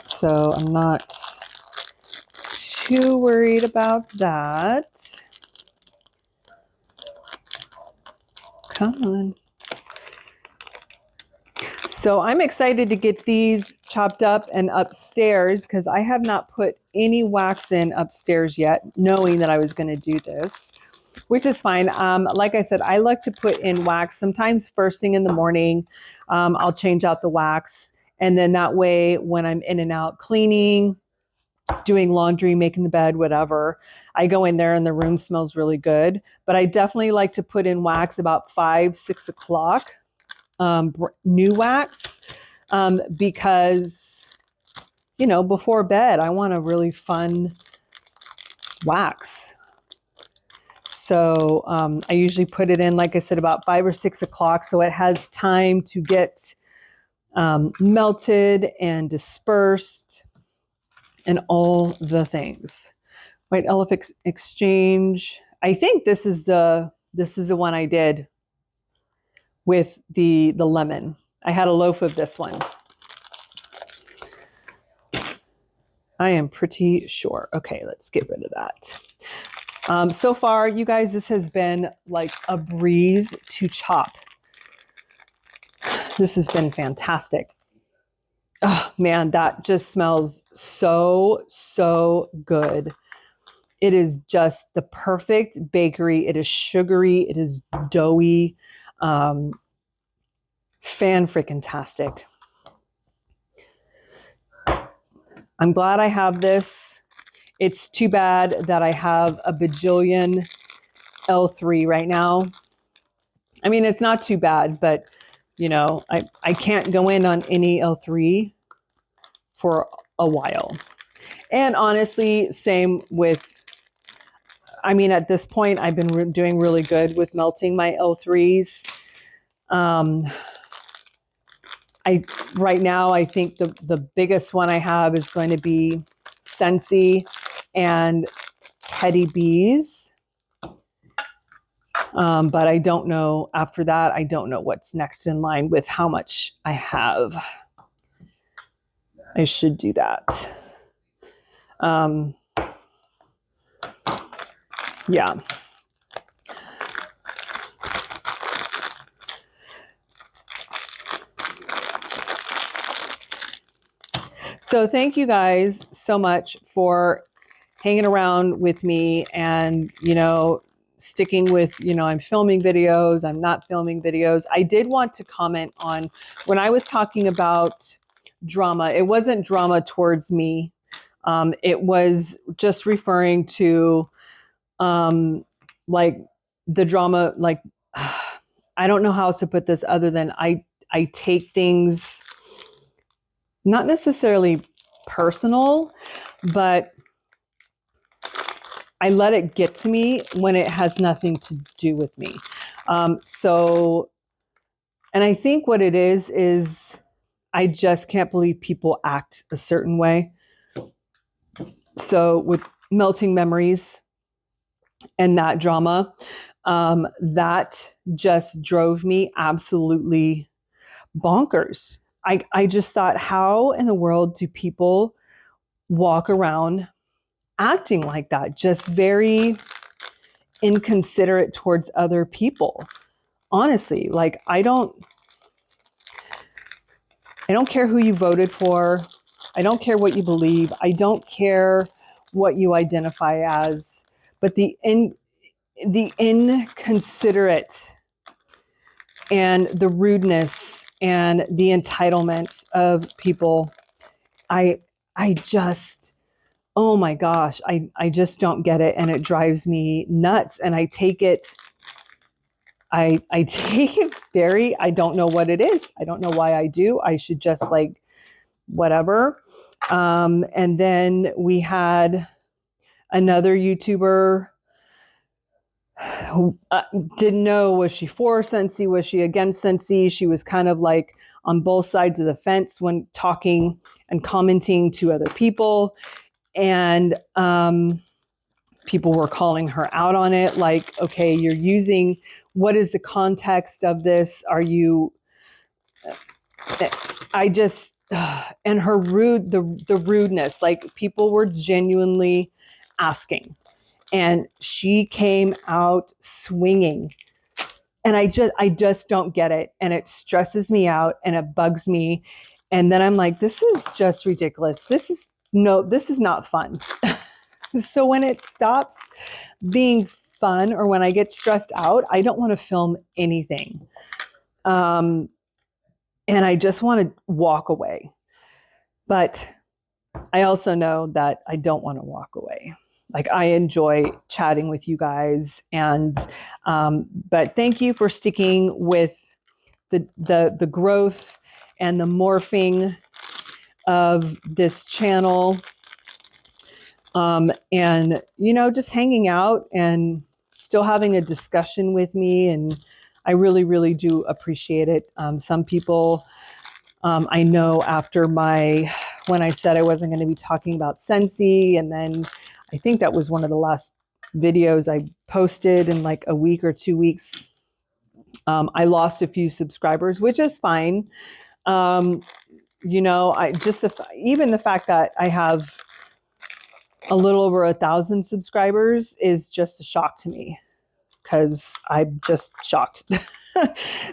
Speaker 1: So I'm not too worried about that. Come on. So I'm excited to get these chopped up and upstairs, because I have not put any wax in upstairs yet, knowing that I was going to do this, which is fine. Like I said, I like to put in wax sometimes first thing in the morning. I'll change out the wax, and then that way when I'm in and out cleaning, doing laundry, making the bed, whatever, I go in there and the room smells really good. But I definitely like to put in wax about 5, 6 o'clock, new wax, because, before bed, I want a really fun wax. So I usually put it in, like I said, about 5 or 6 o'clock, so it has time to get melted and dispersed and all the things. White Elephant Exchange. I think this is the one I did with the lemon. I had a loaf of this one. I am pretty sure. Okay, let's get rid of that. So far, you guys, this has been like a breeze to chop. This has been fantastic. Oh man, that just smells so, so good. It is just the perfect bakery. It is sugary. It is doughy. Fan-freaking-tastic. I'm glad I have this. It's too bad that I have a bajillion L3 right now. I mean, it's not too bad, but you know, I can't go in on any L3 for a while. And honestly, same with, I mean, at this point, I've been doing really good with melting my L3s. Right now, I think the biggest one I have is going to be Scentsy and Teddy Bees. But I don't know, after that, I don't know what's next in line with how much I have. I should do that. Yeah. So thank you guys so much for hanging around with me and, you know, sticking with, you know, I'm filming videos, I'm not filming videos. I did want to comment on when I was talking about drama, it wasn't drama towards me. It was just referring to like the drama, like, I don't know how else to put this other than I take things not necessarily personal, but I let it get to me when it has nothing to do with me. So, and I think what it is I just can't believe people act a certain way. So with melting memories and that drama, that just drove me absolutely bonkers. I just thought, how in the world do people walk around acting like that? Just very inconsiderate towards other people. Honestly, like I don't care who you voted for. I don't care what you believe. I don't care what you identify as, but the inconsiderate and the rudeness and the entitlement of people, I just, oh my gosh, I just don't get it, and it drives me nuts. And I take it very, I don't know what it is. I don't know why I do. I should just like, whatever. And then we had another YouTuber who didn't know, was she for Scentsy? Was she against Scentsy? She was kind of like on both sides of the fence when talking and commenting to other people. And people were calling her out on it. Like, okay, you're using, what is the context of this? Are you, I just, and her the rudeness, like people were genuinely asking, and she came out swinging, and I just don't get it. And it stresses me out and it bugs me. And then I'm like, this is just ridiculous. This is not fun. So when it stops being fun, or when I get stressed out, I don't want to film anything. And I just want to walk away. But I also know that I don't want to walk away. Like, I enjoy chatting with you guys, and but thank you for sticking with the growth and the morphing of this channel, and you know, just hanging out and still having a discussion with me, and I really, really do appreciate it. Some people, I know after when I said I wasn't going to be talking about Scentsy, and then I think that was one of the last videos I posted in like a week or 2 weeks. I lost a few subscribers, which is fine. You know, even the fact that I have a little over 1,000 subscribers is just a shock to me, because I'm just shocked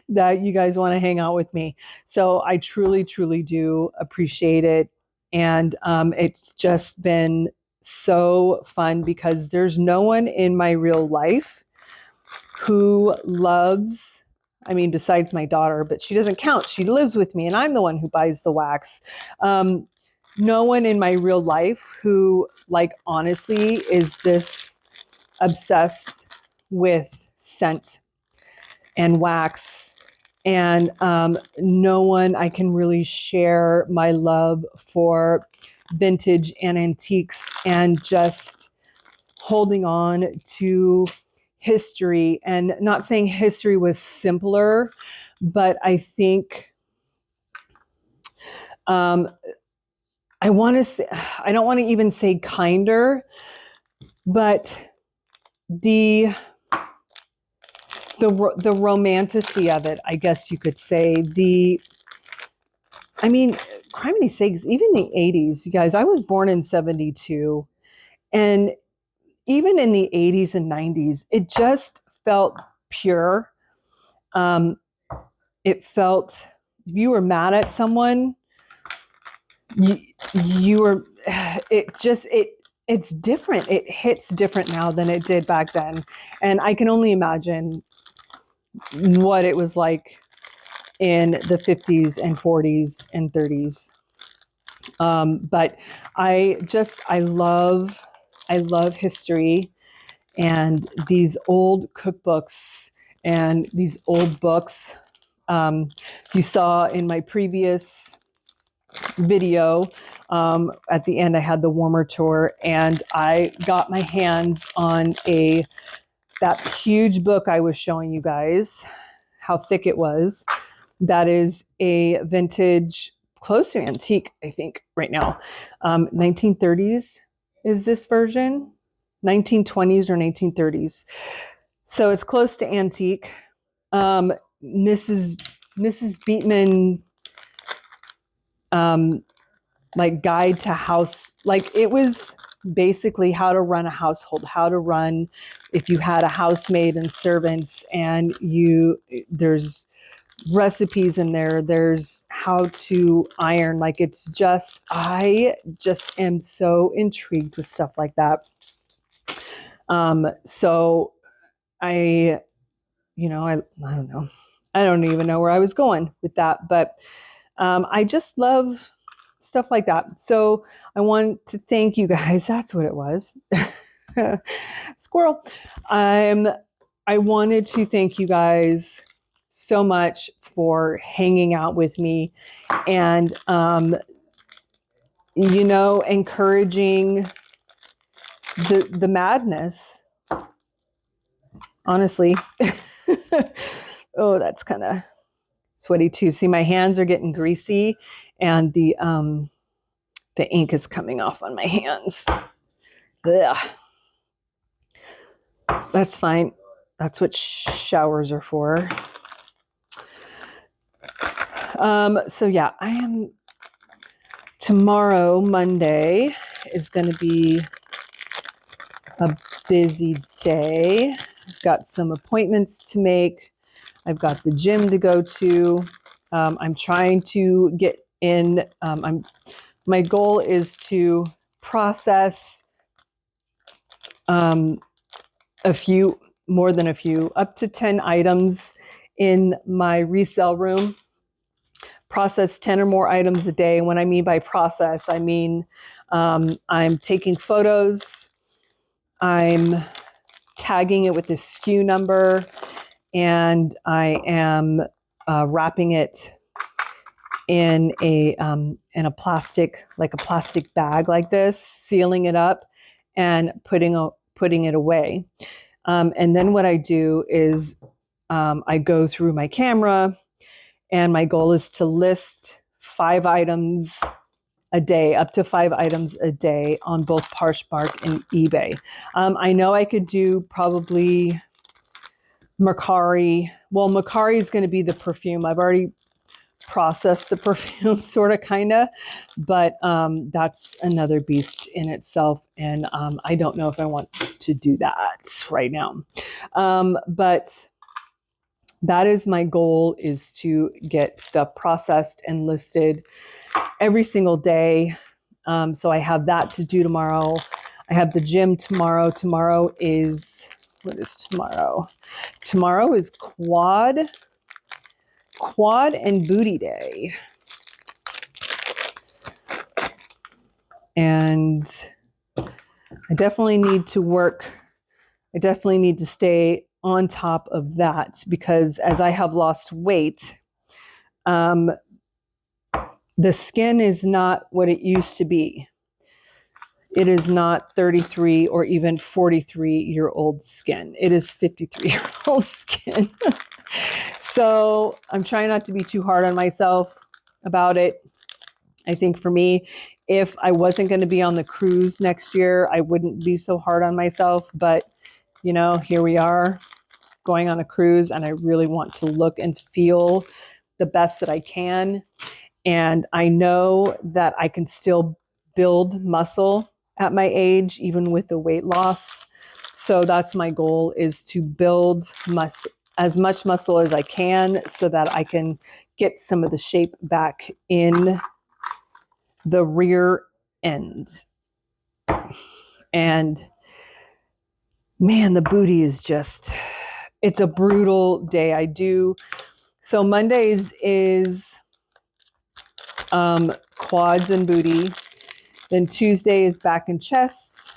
Speaker 1: that you guys want to hang out with me. So I truly, truly do appreciate it. And it's just been so fun, because there's no one in my real life who loves, I mean, besides my daughter, but she doesn't count. She lives with me and I'm the one who buys the wax. No one in my real life who, like, honestly is this obsessed with scent. and wax. And no one I can really share my love for vintage and antiques and just holding on to history. And not saying history was simpler, but I think I want to say, I don't want to even say kinder, but the romanticy of it, I guess you could say. Criminy sakes, even the 80s, you guys, I was born in 72, and even in the 80s and 90s, it just felt pure. It felt, if you were mad at someone, you were, it's different. It hits different now than it did back then. And I can only imagine what it was like in the 50s and 40s and 30s. But I love history and these old cookbooks and these old books. You saw in my previous video, at the end, I had the warmer tour, and I got my hands on that huge book I was showing you guys, how thick it was. That is a vintage, close to antique, I think, right now. 1930s is this version, 1920s or 1930s. So it's close to antique. Mrs. Beatman, like guide to house, like it was basically how to run a household, how to run, if you had a housemaid and servants, and there's recipes in there, there's how to iron. Like I just am so intrigued with stuff like that. So I don't know. I don't even know where I was going with that, but I just love stuff like that. So I want to thank you guys. That's what it was. Squirrel. I wanted to thank you guys so much for hanging out with me and, encouraging the madness. Honestly. Oh, that's kind of sweaty too. See, my hands are getting greasy, and the ink is coming off on my hands. Ugh. That's fine. That's what showers are for. So yeah, tomorrow, Monday, is going to be a busy day. I've got some appointments to make. I've got the gym to go to. I'm trying to get in. My goal is to process up to 10 items in my resale room. Process 10 or more items a day. When I mean by process, I mean I'm taking photos, I'm tagging it with the SKU number, and I am wrapping it in a plastic, like a plastic bag like this, sealing it up and putting it away. And then what I do is I go through my camera, and my goal is to list 5 items a day, up to 5 items a day on both Poshmark and eBay. I know I could do probably Mercari. Well, Mercari is going to be the perfume. I've already processed the perfume, sort of, kind of, but that's another beast in itself, and I don't know if I want to do that right now. But that is my goal, is to get stuff processed and listed every single day. So I have that to do tomorrow. I have the gym tomorrow. Tomorrow is, what is tomorrow? Tomorrow is quad and booty day. And I definitely need to work. I definitely need to stay on top of that, because as I have lost weight, the skin is not what it used to be. It is not 33 or even 43-year-old skin. It is 53-year-old skin. So I'm trying not to be too hard on myself about it. I think for me, if I wasn't going to be on the cruise next year, I wouldn't be so hard on myself. But, you know, here we are going on a cruise, and I really want to look and feel the best that I can. And I know that I can still build muscle at my age, even with the weight loss. So that's my goal, is to build as much muscle as I can so that I can get some of the shape back in the rear end. And man, the booty is just, it's a brutal day. So Mondays is quads and booty. Then Tuesday is back and chest.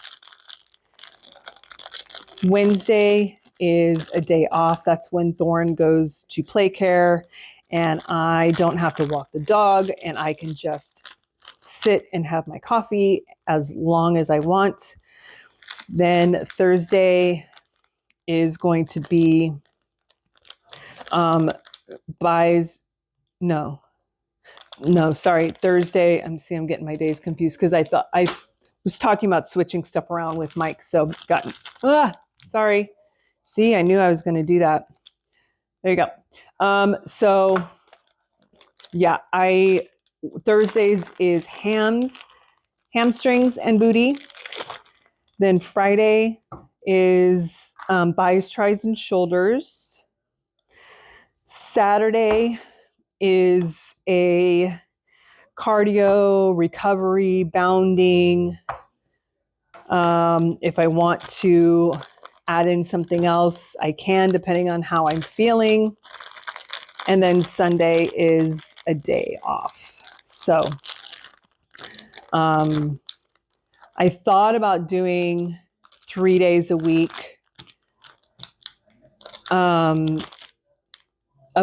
Speaker 1: Wednesday is a day off. That's when Thorn goes to play care and I don't have to walk the dog, and I can just sit and have my coffee as long as I want. Then Thursday is going to be Thursday. I'm getting my days confused because I thought I was talking about switching stuff around with Mike. So sorry. See, I knew I was going to do that. There you go. So yeah, Thursdays is hamstrings and booty. Then Friday is buys, tries, and shoulders. Saturday is a cardio, recovery, bounding. If I want to add in something else, I can, depending on how I'm feeling. And then Sunday is a day off. So I thought about doing 3 days a week, a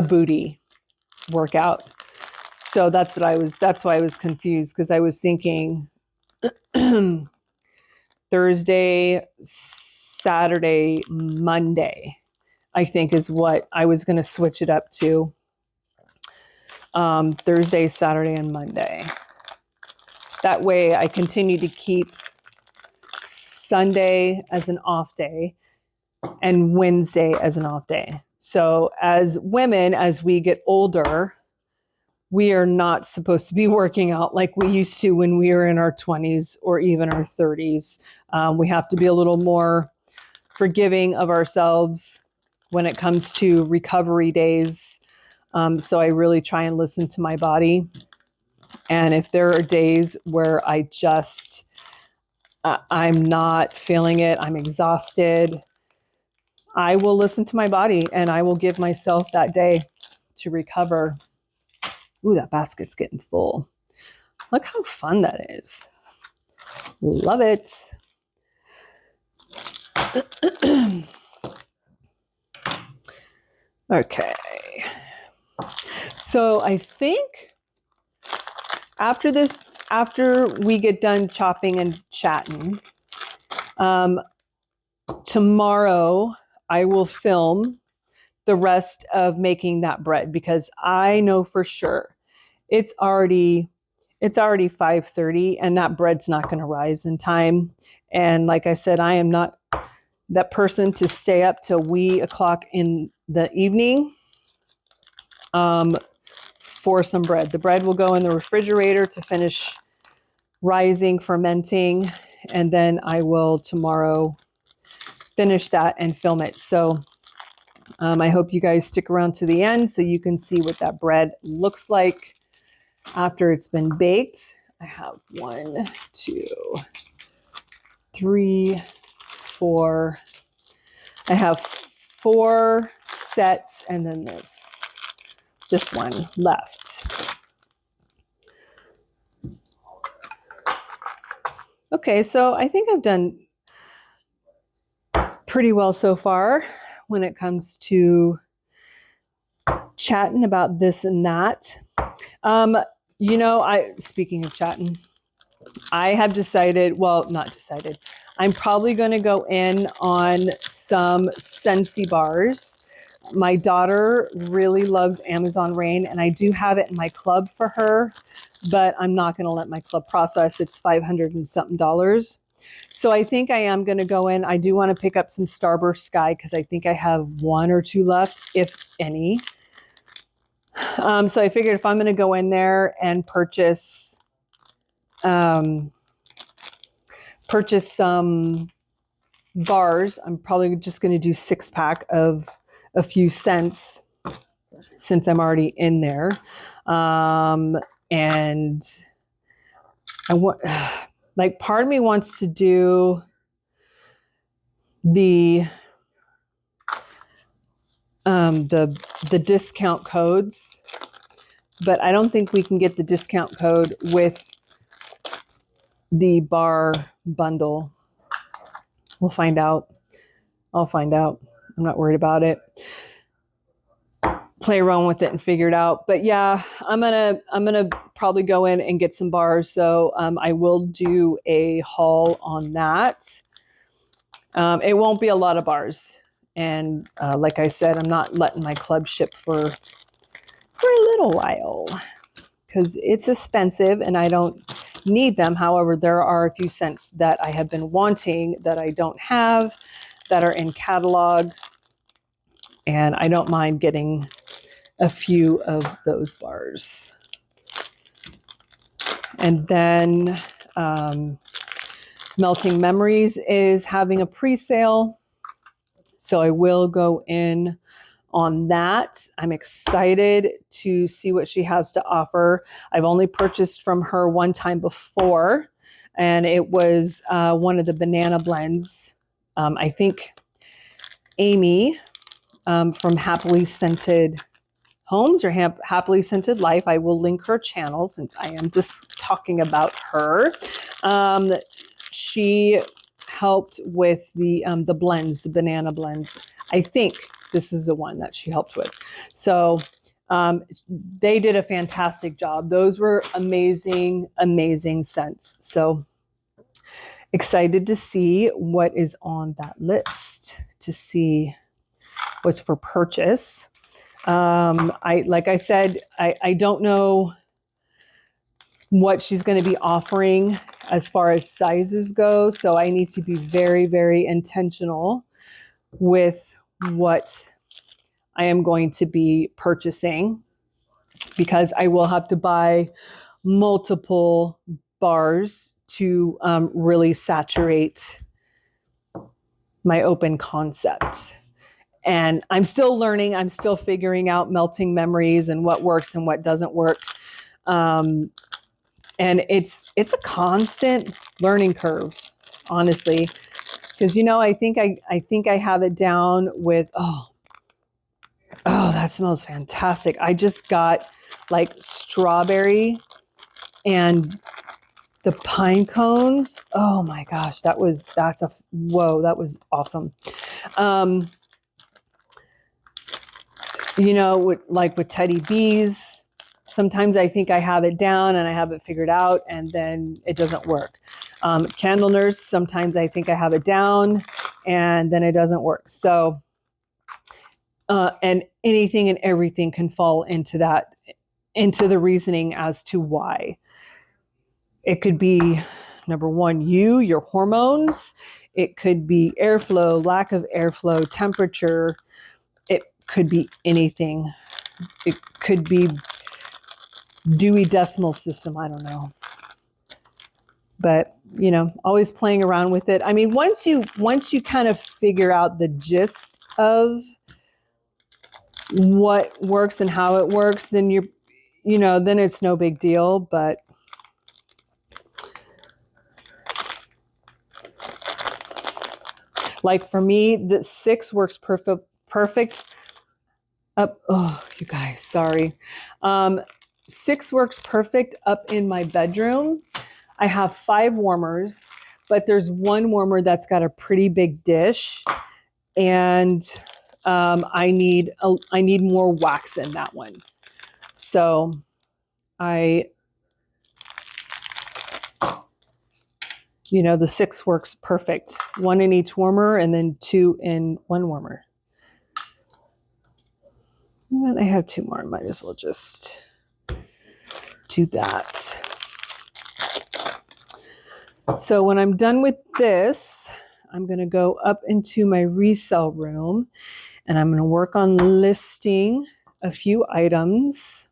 Speaker 1: booty workout. So that's why I was confused, because I was thinking Thursday, Saturday, Monday, I think is what I was going to switch it up to. Thursday, Saturday, and Monday. That way I continue to keep Sunday as an off day and Wednesday as an off day. So as women, as we get older, we are not supposed to be working out like we used to when we were in our 20s or even our 30s. We have to be a little more forgiving of ourselves when it comes to recovery days. So I really try and listen to my body. And if there are days where I'm not feeling it, I'm exhausted, I will listen to my body and I will give myself that day to recover. Ooh, that basket's getting full. Look how fun that is. Love it. Okay. So I think after we get done chopping and chatting, tomorrow I will film the rest of making that bread, because I know for sure it's already 5:30 and that bread's not going to rise in time. And like I said, I am not that person to stay up till wee o'clock in the evening for some bread. The bread will go in the refrigerator to finish rising, fermenting, and then I will tomorrow finish that and film it. So I hope you guys stick around to the end so you can see what that bread looks like after it's been baked. I have 1, 2, 3, 4. I have 4 sets and then this one left. Okay, so I think I've done pretty well so far when it comes to chatting about this and that. Speaking of chatting, I have decided, well, not decided. I'm probably going to go in on some Scentsy bars. My daughter really loves Amazon Rain, and I do have it in my club for her, but I'm not going to let my club process. It's $500 and something. So I think I am going to go in. I do want to pick up some Starburst Sky because I think I have 1 or 2 left, if any. So I figured if I'm going to go in there and purchase some bars, I'm probably just going to do 6-pack of a few scents since I'm already in there. And I want, like, part of me wants to do the discount codes, but I don't think we can get the discount code with the bar bundle. We'll find out. I'll find out. I'm not worried about it. Play around with it and figure it out. But yeah, I'm gonna probably go in and get some bars. So I will do a haul on that. It won't be a lot of bars. And like I said, I'm not letting my club ship for a little while because it's expensive and I don't need them. However, there are a few scents that I have been wanting that I don't have that are in catalog. And I don't mind getting a few of those bars. And then Melting Memories is having a pre-sale. So I will go in on that. I'm excited to see what she has to offer. I've only purchased from her one time before, and it was one of the banana blends. I think Amy from Happily Scented Homes or Happily Scented Life. I will link her channel since I am just talking about her. She helped with the blends, the banana blends. I think this is the one that she helped with. So they did a fantastic job. Those were amazing, amazing scents. So excited to see what is on that list, to see what's for purchase. Like I said, I don't know what she's going to be offering as far as sizes go. So I need to be very, very intentional with what I am going to be purchasing, because I will have to buy multiple bars to really saturate my open concept. And I'm still learning. I'm still figuring out Melting Memories and what works and what doesn't work. And it's a constant learning curve, honestly, because I think I have it down with that smells fantastic. I just got like strawberry and the pine cones. Oh my gosh, that was awesome. With Teddy Bees, sometimes I think I have it down and I have it figured out, and then it doesn't work. Candle Nurse, sometimes I think I have it down and then it doesn't work. So, and anything and everything can fall into the reasoning as to why. It could be, number one, your hormones. It could be airflow, lack of airflow, temperature. It could be anything. It could be Dewey Decimal System. I don't know. But, always playing around with it. I mean, once you kind of figure out the gist of what works and how it works, then then it's no big deal. But like for me, the 6 works perfect up. Oh, you guys, sorry. 6 works perfect up in my bedroom. I have 5 warmers, but there's one warmer that's got a pretty big dish. And I need more wax in that one. So the 6 works perfect. 1 in each warmer and then 2 in one warmer. And I have 2 more. I might as well just do that. So when I'm done with this, I'm going to go up into my resale room and I'm going to work on listing a few items.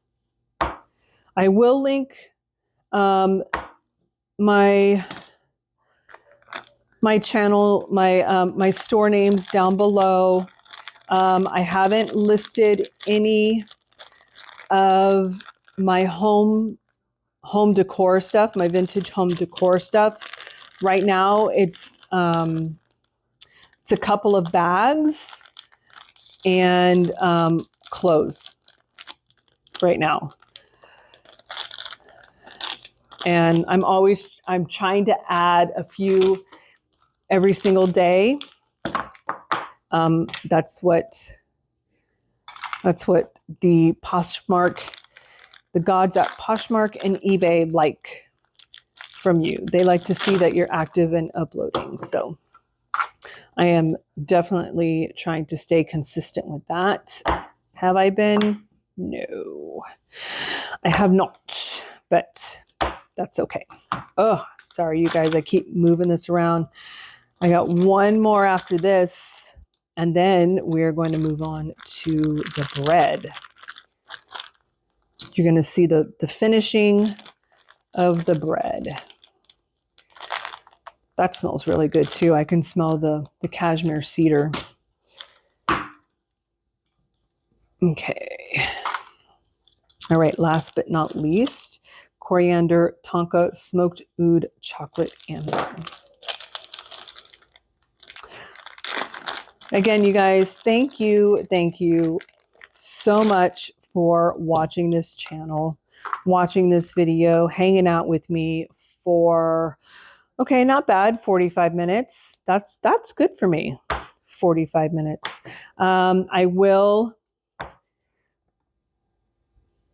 Speaker 1: I will link my channel, my store names down below. I haven't listed any of my home decor stuff, my vintage home decor stuffs. Right now, it's a couple of bags and clothes right now. And I'm trying to add a few every single day. That's what the Poshmark, the gods at Poshmark and eBay like from you. They like to see that you're active and uploading. So I am definitely trying to stay consistent with that. Have I been? No, I have not, but that's okay. Oh, sorry, you guys. I keep moving this around. I got one more after this, and then we're going to move on to the bread. You're going to see the finishing of the bread. That smells really good too. I can smell the cashmere cedar. Okay. All right, last but not least, coriander tonka smoked oud chocolate almond. Again, you guys, thank you so much for watching this channel, watching this video, hanging out with me for, okay, not bad, 45 minutes. That's good for me, 45 minutes. I will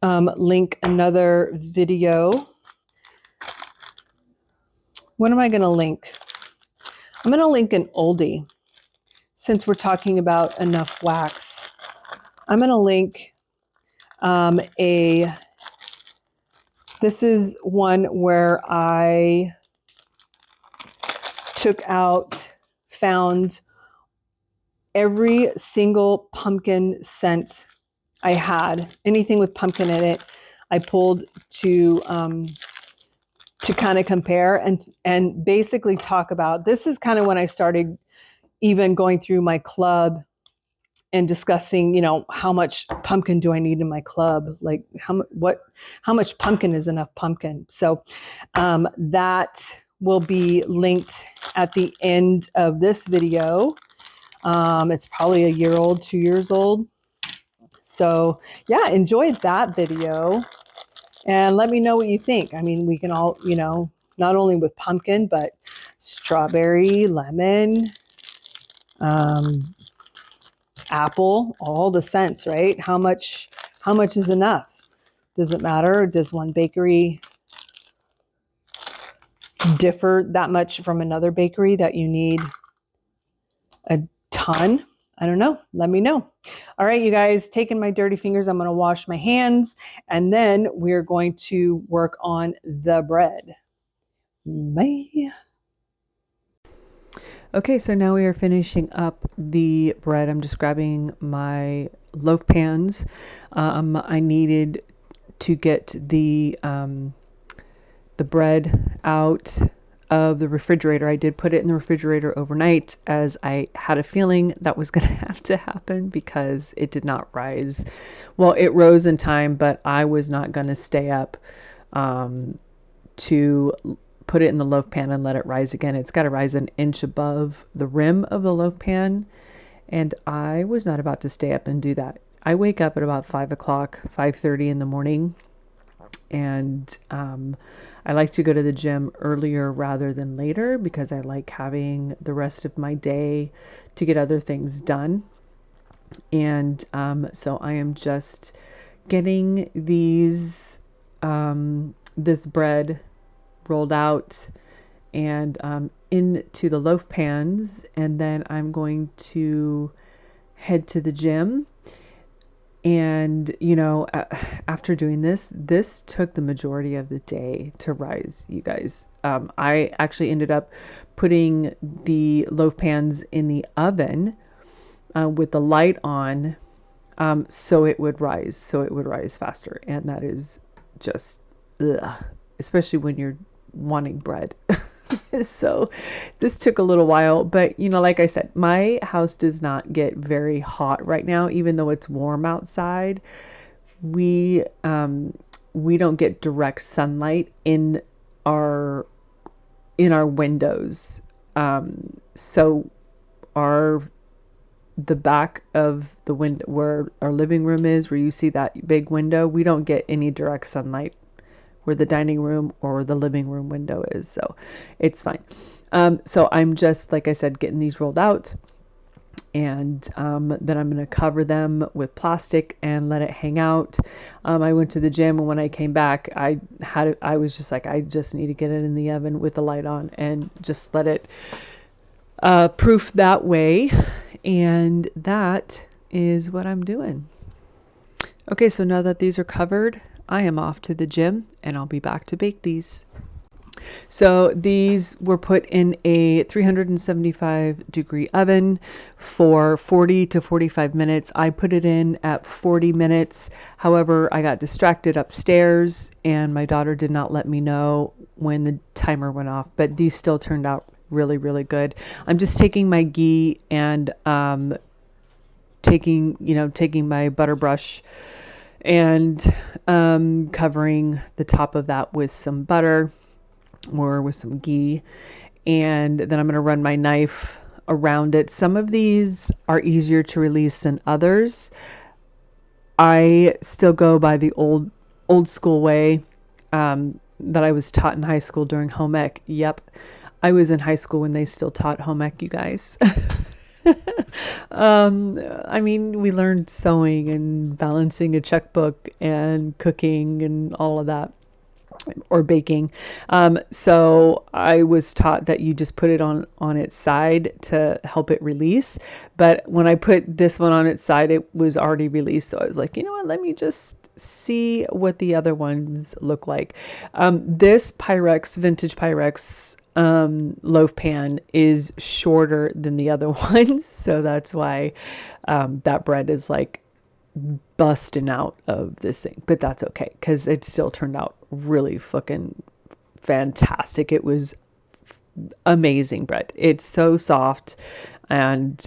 Speaker 1: link another video. What am I going to link? I'm going to link an oldie. Since we're talking about enough wax, I'm going to link this is one where I found every single pumpkin scent I had, anything with pumpkin in it, I pulled to kind of compare and basically talk about, this is kind of when I started even going through my club and discussing, how much pumpkin do I need in my club? Like how much pumpkin is enough pumpkin? So that will be linked at the end of this video. It's probably a year old, 2 years old. So yeah, enjoy that video and let me know what you think. I mean, we can all, not only with pumpkin, but strawberry, lemon, apple, all the scents, right? How much is enough? Does it matter? Does one bakery differ that much from another bakery that you need a ton? I don't know. Let me know. All right, you guys, taking my dirty fingers, I'm going to wash my hands and then we're going to work on the bread. Bye. Okay, so now we are finishing up the bread. I'm just grabbing my loaf pans. I needed to get the bread out of the refrigerator. I did put it in the refrigerator overnight as I had a feeling that was going to have to happen because it did not rise. Well, it rose in time, but I was not going to stay up to put it in the loaf pan and let it rise again. It's got to rise an inch above the rim of the loaf pan. And I was not about to stay up and do that. I wake up at about 5 o'clock, 5:30 in the morning. And I like to go to the gym earlier rather than later because I like having the rest of my day to get other things done. And so I am just getting these this bread rolled out and into the loaf pans, and then I'm going to head to the gym. And after doing this took the majority of the day to rise, you guys. I actually ended up putting the loaf pans in the oven with the light on, so it would rise faster. And that is just ugh, especially when you're wanting bread. So this took a little while, but like I said, my house does not get very hot right now, even though it's warm outside. We don't get direct sunlight in our windows. So our the back of the window where our living room is, where you see that big window, we don't get any direct sunlight where the dining room or the living room window is. So it's fine. So I'm just, like I said, getting these rolled out, and then I'm going to cover them with plastic and let it hang out. I went to the gym, and when I came back, I was just like, I just need to get it in the oven with the light on and just let it proof that way. And that is what I'm doing. Okay, so now that these are covered, I am off to the gym, and I'll be back to bake these. So these were put in a 375-degree oven for 40 to 45 minutes. I put it in at 40 minutes. However, I got distracted upstairs, and my daughter did not let me know when the timer went off, but these still turned out really, really good. I'm just taking my ghee and taking my butter brush and covering the top of that with some butter or with some ghee, and then I'm going to run my knife around it. Some of these are easier to release than others. I still go by the old school way that I was taught in high school during home ec. Yep, I was in high school when they still taught home ec, you guys. I mean, we learned sewing and balancing a checkbook and cooking and all of that, or baking. So I was taught that you just put it on its side to help it release. But when I put this one on its side, it was already released. So I was like, you know what, let me just see what the other ones look like. This Pyrex, vintage Pyrex loaf pan is shorter than the other ones. So that's why that bread is like busting out of this thing, but that's okay because it still turned out really fucking fantastic. It was amazing bread. It's so soft, and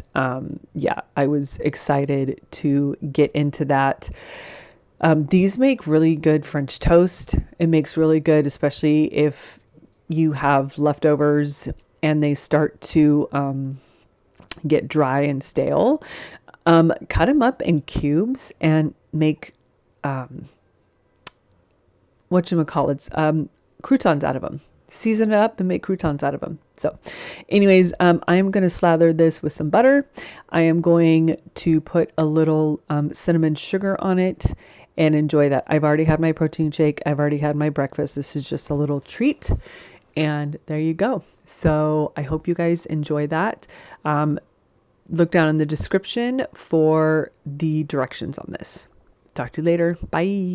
Speaker 1: yeah, I was excited to get into that. These make really good French toast. It makes really good, especially if you have leftovers and they start to get dry and stale. Cut them up in cubes and make croutons out of them. Season it up and make croutons out of them. So anyways, I am going to slather this with some butter. I am going to put a little cinnamon sugar on it and enjoy that. I've already had my protein shake. I've already had my breakfast. This is just a little treat. And there you go. So I hope you guys enjoy that. Look down in the description for the directions on this. Talk to you later. Bye.